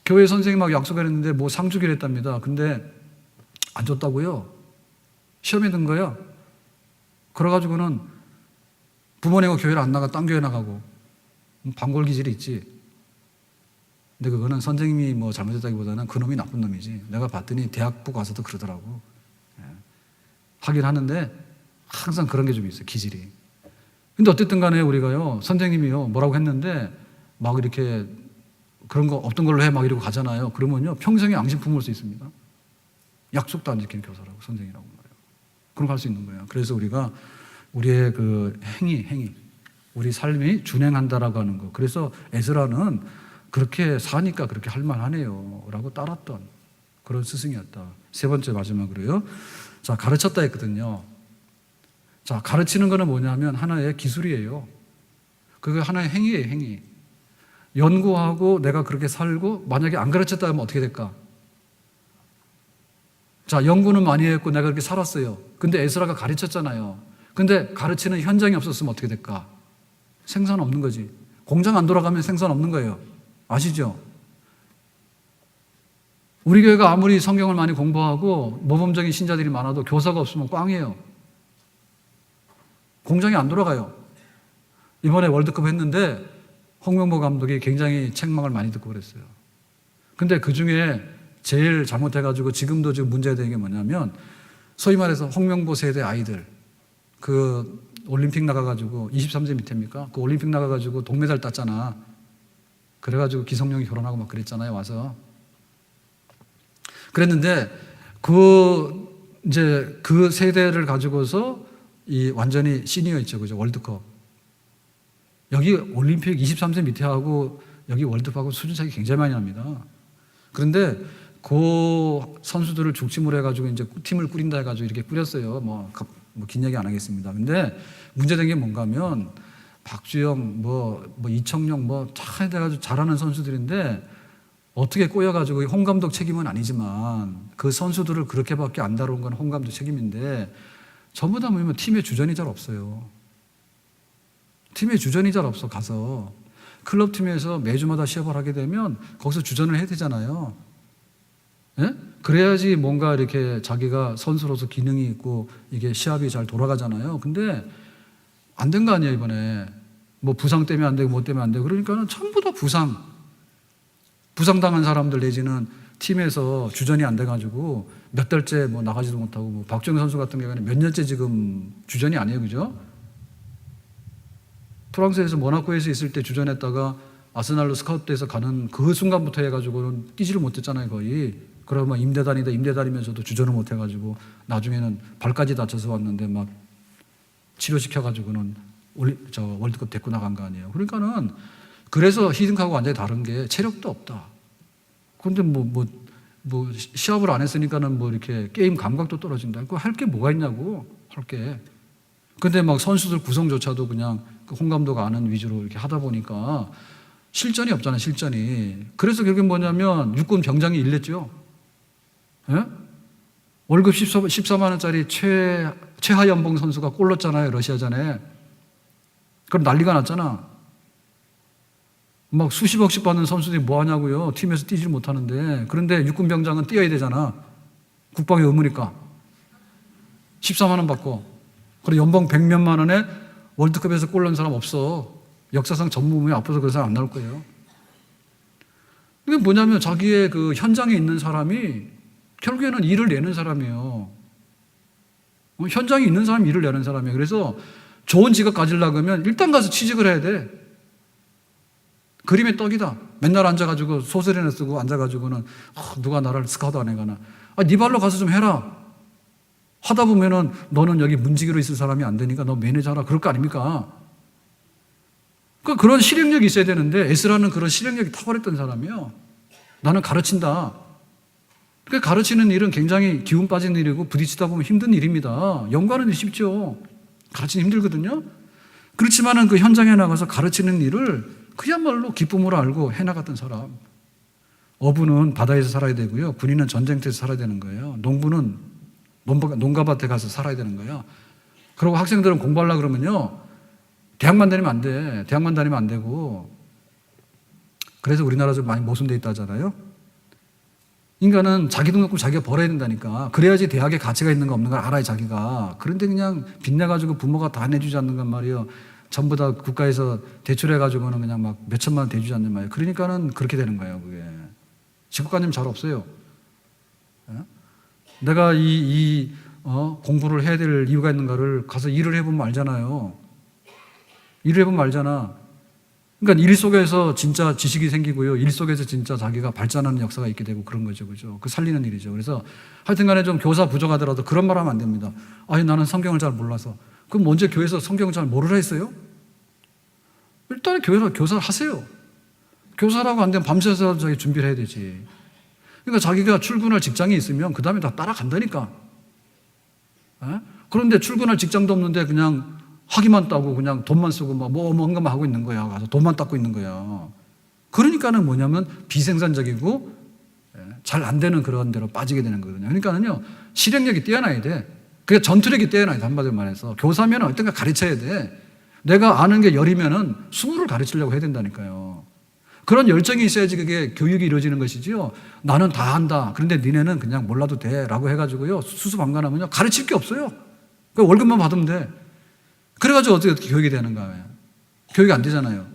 교회 선생님하고 약속을 했는데 뭐 상 주기로 했답니다. 근데 안 줬다고요. 시험에 든 거예요. 그래가지고는 부모님하고 교회를 안 나가 딴 교회 나가고 반골 기질이 있지. 근데 그거는 선생님이 뭐 잘못했다기보다는 그놈이 나쁜 놈이지. 내가 봤더니 대학부 가서도 그러더라고. 하긴 하는데 항상 그런 게 좀 있어요, 기질이. 근데 어쨌든 간에 우리가요, 선생님이요 뭐라고 했는데 막 이렇게 그런 거 없던 걸로 해 막 이러고 가잖아요. 그러면요 평생에 앙심 품을 수 있습니다. 약속도 안 지키는 교사라고, 선생이라고 말해요. 그런 거 할 수 있는 거예요. 그래서 우리가 우리의 그 행위, 우리 삶이 준행한다라고 하는 거. 그래서 에스라는 그렇게 사니까 그렇게 할 만하네요 라고 따랐던 그런 스승이었다. 세 번째 마지막으로요. 자, 가르쳤다 했거든요. 자, 가르치는 거는 뭐냐면 하나의 기술이에요. 그게 하나의 행위예요, 행위. 연구하고 내가 그렇게 살고 만약에 안 가르쳤다 하면 어떻게 될까? 자, 연구는 많이 했고 내가 그렇게 살았어요. 근데 에스라가 가르쳤잖아요. 근데 가르치는 현장이 없었으면 어떻게 될까? 생산 없는 거지. 공장 안 돌아가면 생산 없는 거예요. 아시죠? 우리 교회가 아무리 성경을 많이 공부하고 모범적인 신자들이 많아도 교사가 없으면 꽝이에요. 공장이 안 돌아가요. 이번에 월드컵 했는데 홍명보 감독이 굉장히 책망을 많이 듣고 그랬어요. 근데 그 중에 제일 잘못해가지고 지금도 지금 문제가 되는 게 뭐냐면, 소위 말해서 홍명보 세대 아이들, 그 올림픽 나가가지고 23세 밑에입니까? 그 올림픽 나가가지고 동메달 땄잖아. 그래가지고 기성용이 결혼하고 막 그랬잖아요, 와서. 그랬는데 이제 그 세대를 가지고서 이 완전히 시니어 있죠, 그죠? 월드컵. 여기 올림픽 23세 밑에 하고 여기 월드컵하고 수준 차이 굉장히 많이 납니다. 그런데 그 선수들을 중심으로 해가지고 이제 팀을 꾸린다 해가지고 이렇게 꾸렸어요. 긴 얘기 안 하겠습니다. 근데 문제된 게 뭔가 하면 박주영, 이청용 잘 돼가지고 잘하는 선수들인데 어떻게 꼬여가지고 홍 감독 책임은 아니지만 그 선수들을 그렇게밖에 안 다룬 건 홍 감독 책임인데 전부 다 보면 팀에 주전이 잘 없어요. 팀에 주전이 잘 없어. 가서 클럽 팀에서 매주마다 시합을 하게 되면 거기서 주전을 해야 되잖아요. 예? 그래야지 뭔가 이렇게 자기가 선수로서 기능이 있고 이게 시합이 잘 돌아가잖아요. 근데 안 된 거 아니에요, 이번에. 부상 때문에 안 되고 뭐 때문에 안 되고 그러니까는 전부 다 부상당한 사람들 내지는 팀에서 주전이 안 돼가지고 몇 달째 나가지도 못하고 박주영 선수 같은 경우는 몇 년째 지금 주전이 아니에요, 그죠? 프랑스에서 모나코에서 있을 때 주전했다가 아스날로 스카우트돼서 가는 그 순간부터 해가지고는 뛰지를 못했잖아요, 거의. 그러면 임대 다니면서도 주전을 못해가지고 나중에는 발까지 다쳐서 왔는데 막 치료시켜가지고는 월드컵 데리고 나간 거 아니에요. 그러니까는 그래서 히딩크하고 완전히 다른 게 체력도 없다. 그런데 시합을 안 했으니까는 이렇게 게임 감각도 떨어진다. 그거 할 게 뭐가 있냐고, 할 게. 근데 선수들 구성조차도 그냥 홍 감독 아는 위주로 이렇게 하다 보니까 실전이 없잖아요, 실전이. 그래서 결국엔 뭐냐면 육군 병장이 일냈죠. 예? 월급 14만 원짜리 최하 연봉 선수가 골 넣었잖아요, 러시아전에. 그럼 난리가 났잖아. 수십억씩 받는 선수들이 뭐 하냐고요. 팀에서 뛰질 못하는데. 그런데 육군 병장은 뛰어야 되잖아. 국방의 의무니까. 14만 원 받고. 그리고 연봉 100몇만 원에 월드컵에서 골 넣은 사람 없어. 역사상 전무후무에 앞서서 그런 사람 안 나올 거예요. 이게 뭐냐면 자기의 그 현장에 있는 사람이 결국에는 일을 내는 사람이에요. 현장에 있는 사람이 일을 내는 사람이에요. 그래서 좋은 직업 가지려고 하면 일단 가서 취직을 해야 돼. 그림의 떡이다. 맨날 앉아가지고 소설이나 쓰고 앉아가지고는 누가 나를 스카우트 안 해가나. 네 발로 가서 좀 해라. 하다 보면은 너는 여기 문지기로 있을 사람이 안 되니까 너 매니저 하라. 그럴 거 아닙니까? 그런 실행력이 있어야 되는데 에스라는 그런 실행력이 탁월했던 사람이에요. 나는 가르친다. 가르치는 일은 굉장히 기운 빠진 일이고 부딪히다 보면 힘든 일입니다. 연구하는 일 쉽죠. 가르치는 힘들거든요. 그렇지만은 그 현장에 나가서 가르치는 일을 그야말로 기쁨으로 알고 해나갔던 사람. 어부는 바다에서 살아야 되고요. 군인은 전쟁터에서 살아야 되는 거예요. 농부는 농가밭에 가서 살아야 되는 거예요. 그리고 학생들은 공부하려고 그러면요. 대학만 다니면 안 돼. 대학만 다니면 안 되고. 그래서 우리나라 좀 많이 모순되어 있다 하잖아요. 인간은 자기 등록금 자기가 벌어야 된다니까. 그래야지 대학에 가치가 있는 거 없는 걸 알아요, 자기가. 그런데 그냥 빚내가지고 부모가 다 내주지 않는 건 말이에요. 전부 다 국가에서 대출해가지고는 그냥 몇천만 원 대주지 않는 말이에요. 그러니까는 그렇게 되는 거예요, 그게. 직업관념 잘 없어요. 내가 공부를 해야 될 이유가 있는가를 가서 일을 해보면 알잖아요. 일을 해보면 알잖아. 그러니까 일 속에서 진짜 지식이 생기고요. 일 속에서 진짜 자기가 발전하는 역사가 있게 되고 그런 거죠. 그죠? 그 살리는 일이죠. 그래서 하여튼 간에 좀 교사 부족하더라도 그런 말 하면 안 됩니다. 나는 성경을 잘 몰라서. 그럼 언제 교회에서 성경을 잘 모르라 했어요? 일단 교사를 하세요. 교사라고 안 되면 밤새서 자기 준비를 해야 되지. 그러니까 자기가 출근할 직장이 있으면 그 다음에 다 따라간다니까. 그런데 출근할 직장도 없는데 그냥 학위만 따고 그냥 돈만 쓰고 뭔가만 하고 있는 거야. 가서 돈만 닦고 있는 거야. 그러니까는 뭐냐면 비생산적이고 잘 안 되는 그런 데로 빠지게 되는 거거든요. 그러니까는요, 실행력이 뛰어나야 돼. 그게 전투력이 뛰어나야 돼. 한마디로 말해서. 교사면은 어떤가 가르쳐야 돼. 내가 아는 게 10이면은 20을 가르치려고 해야 된다니까요. 그런 열정이 있어야지 그게 교육이 이루어지는 것이지요. 나는 다 한다. 그런데 니네는 그냥 몰라도 돼. 라고 해가지고요. 수수방관하면요. 가르칠 게 없어요. 월급만 받으면 돼. 그래가지고 어떻게 교육이 되는가. 교육이 안 되잖아요.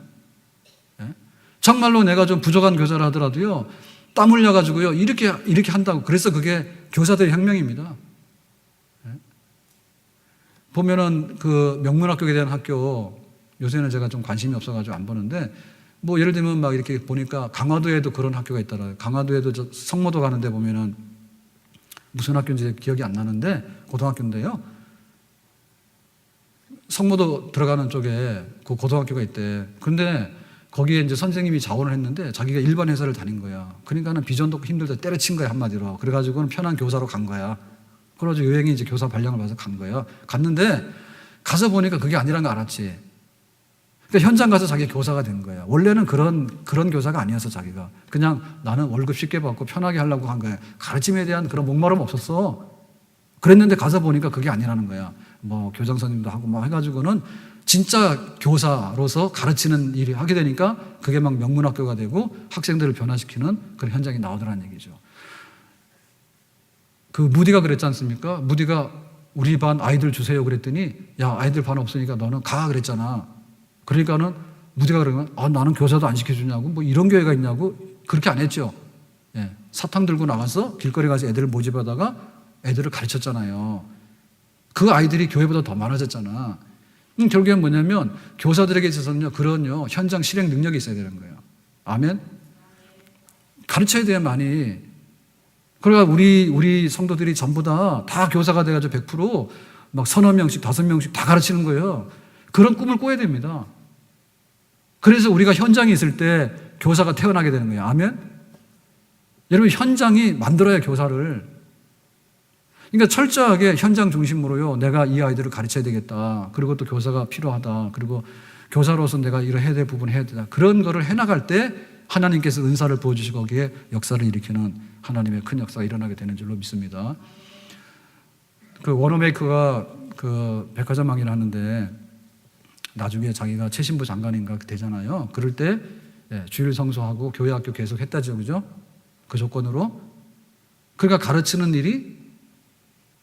정말로 내가 좀 부족한 교사를 하더라도요. 땀 흘려가지고요. 이렇게 한다고. 그래서 그게 교사들의 혁명입니다. 보면은 그 명문학교에 대한 학교, 요새는 제가 좀 관심이 없어가지고 안 보는데, 예를 들면 이렇게 보니까 강화도에도 그런 학교가 있더라고요. 강화도에도 성모도 가는데 보면은 무슨 학교인지 기억이 안 나는데, 고등학교인데요. 성모도 들어가는 쪽에 그 고등학교가 있대. 근데 거기에 이제 선생님이 자원을 했는데 자기가 일반 회사를 다닌 거야. 그러니까는 비전도 없고 힘들다 때려친 거야, 한마디로. 그래가지고는 편한 교사로 간 거야. 그래가지고 여행이 이제 교사 발령을 받아서 간 거야. 갔는데 가서 보니까 그게 아니라는 거 알았지. 그러니까 현장 가서 자기가 교사가 된 거야. 원래는 그런 교사가 아니었어, 자기가. 그냥 나는 월급 쉽게 받고 편하게 하려고 한 거야. 가르침에 대한 그런 목마름 없었어. 그랬는데 가서 보니까 그게 아니라는 거야. 뭐 교장 선생님도 하고 막 해가지고는 진짜 교사로서 가르치는 일이 하게 되니까 그게 막 명문학교가 되고 학생들을 변화시키는 그런 현장이 나오더라는 얘기죠. 그 무디가 그랬지 않습니까? 무디가 우리 반 아이들 주세요 그랬더니 야, 아이들 반 없으니까 너는 가 그랬잖아. 그러니까는 무디가 그러면 나는 교사도 안 시켜주냐고, 뭐 이런 교회가 있냐고. 그렇게 안 했죠. 예, 사탕 들고 나가서 길거리 가서 애들을 모집하다가 애들을 가르쳤잖아요. 그 아이들이 교회보다 더 많아졌잖아. 결국엔 뭐냐면 교사들에게 있어서는요, 그런 현장 실행 능력이 있어야 되는 거예요. 아멘? 가르쳐야 돼요, 많이. 그러니까 우리 성도들이 전부 다 교사가 돼가지고 100% 서너 명씩, 5명씩 다 가르치는 거예요. 그런 꿈을 꿔야 됩니다. 그래서 우리가 현장에 있을 때 교사가 태어나게 되는 거예요. 아멘? 여러분, 현장이 만들어야 교사를. 그러니까 철저하게 현장 중심으로요, 내가 이 아이들을 가르쳐야 되겠다. 그리고 또 교사가 필요하다. 그리고 교사로서 내가 이런 해야 될 부분 해야 되다. 그런 거를 해나갈 때 하나님께서 은사를 부어주시고 거기에 역사를 일으키는 하나님의 큰 역사가 일어나게 되는 줄로 믿습니다. 그 워너메이커가 그 백화점 항의를 하는데 나중에 자기가 최신부 장관인가 되잖아요. 그럴 때 주일 성수하고 교회 학교 계속 했다죠. 그죠? 그 조건으로. 그러니까 가르치는 일이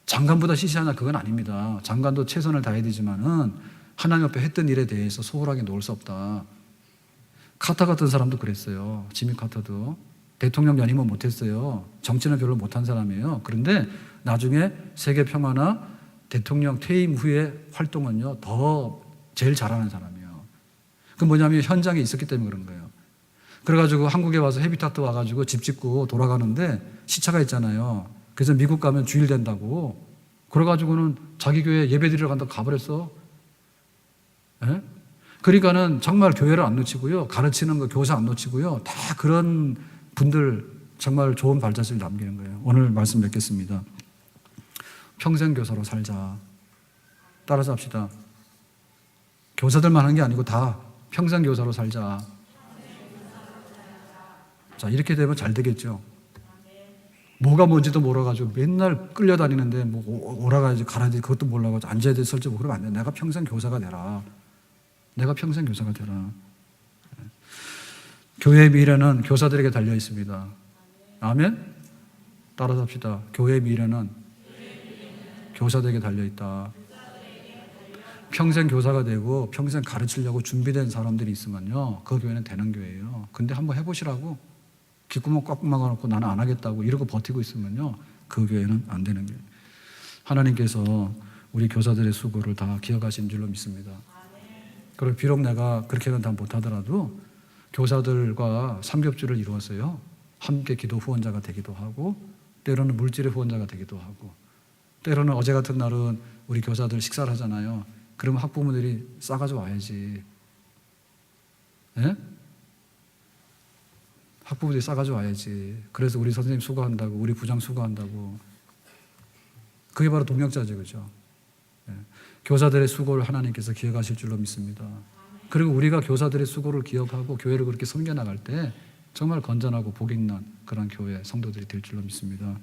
장관보다 시시하냐, 그건 아닙니다. 장관도 최선을 다해야 되지만은 하나님 앞에 했던 일에 대해서 소홀하게 놓을 수 없다. 카터 같은 사람도 그랬어요. 지미 카터도 대통령 연임은 못했어요. 정치는 별로 못한 사람이에요. 그런데 나중에 세계 평화나 대통령 퇴임 후에 활동은요, 더 제일 잘하는 사람이에요. 그 뭐냐면 현장에 있었기 때문에 그런 거예요. 그래가지고 한국에 와서 헤비타트 와가지고 집 짓고 돌아가는데 시차가 있잖아요. 그래서 미국 가면 주일 된다고. 그래가지고는 자기 교회 예배 드리러 간다고 가버렸어. 예? 그러니까는 정말 교회를 안 놓치고요. 가르치는 거 교사 안 놓치고요. 다 그런 분들 정말 좋은 발자취를 남기는 거예요. 오늘 말씀 맺겠습니다. 평생 교사로 살자. 따라서 합시다. 교사들만 하는 게 아니고 다 평생 교사로 살자. 자, 이렇게 되면 잘 되겠죠. 뭐가 뭔지도 몰라가지고 맨날 끌려다니는데 뭐 오라가야지 가라야지 그것도 몰라가지고 앉아야 돼 설지 뭐 그러면 안 돼. 내가 평생 교사가 되라. 내가 평생 교사가 되라. 교회의 미래는 교사들에게 달려 있습니다. 아멘? 따라서 합시다. 교회의 미래는 교사들에게 달려 있다. 평생 교사가 되고 평생 가르치려고 준비된 사람들이 있으면요, 그 교회는 되는 교회예요. 근데 한번 해보시라고. 귓구멍 꽉 막아놓고 나는 안 하겠다고 이러고 버티고 있으면요, 그 교회는 안 되는 거예요. 하나님께서 우리 교사들의 수고를 다 기억하신 줄로 믿습니다. 그리고 비록 내가 그렇게는 다 못하더라도 교사들과 삼겹줄을 이루었어요. 함께 기도 후원자가 되기도 하고, 때로는 물질의 후원자가 되기도 하고, 때로는 어제 같은 날은 우리 교사들 식사를 하잖아요. 그러면 학부모들이 싸가지고 와야지. 예? 학부모들이 싸가지고 와야지. 그래서 우리 선생님 수고한다고, 우리 부장 수고한다고. 그게 바로 동역자죠, 그죠? 예. 교사들의 수고를 하나님께서 기억하실 줄로 믿습니다. 그리고 우리가 교사들의 수고를 기억하고 교회를 그렇게 섬겨나갈 때 정말 건전하고 복 있는 그런 교회 성도들이 될 줄로 믿습니다.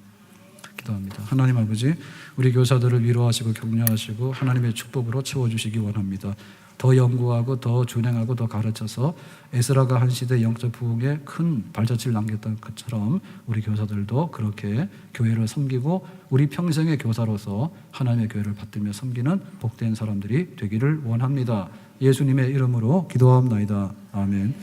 기도합니다. 하나님 아버지, 우리 교사들을 위로하시고 격려하시고 하나님의 축복으로 채워주시기 원합니다. 더 연구하고 더 준행하고 더 가르쳐서 에스라가 한 시대 영적 부흥에 큰 발자취를 남겼던 것처럼 우리 교사들도 그렇게 교회를 섬기고 우리 평생의 교사로서 하나님의 교회를 받들며 섬기는 복된 사람들이 되기를 원합니다. 예수님의 이름으로 기도하옵나이다. 아멘.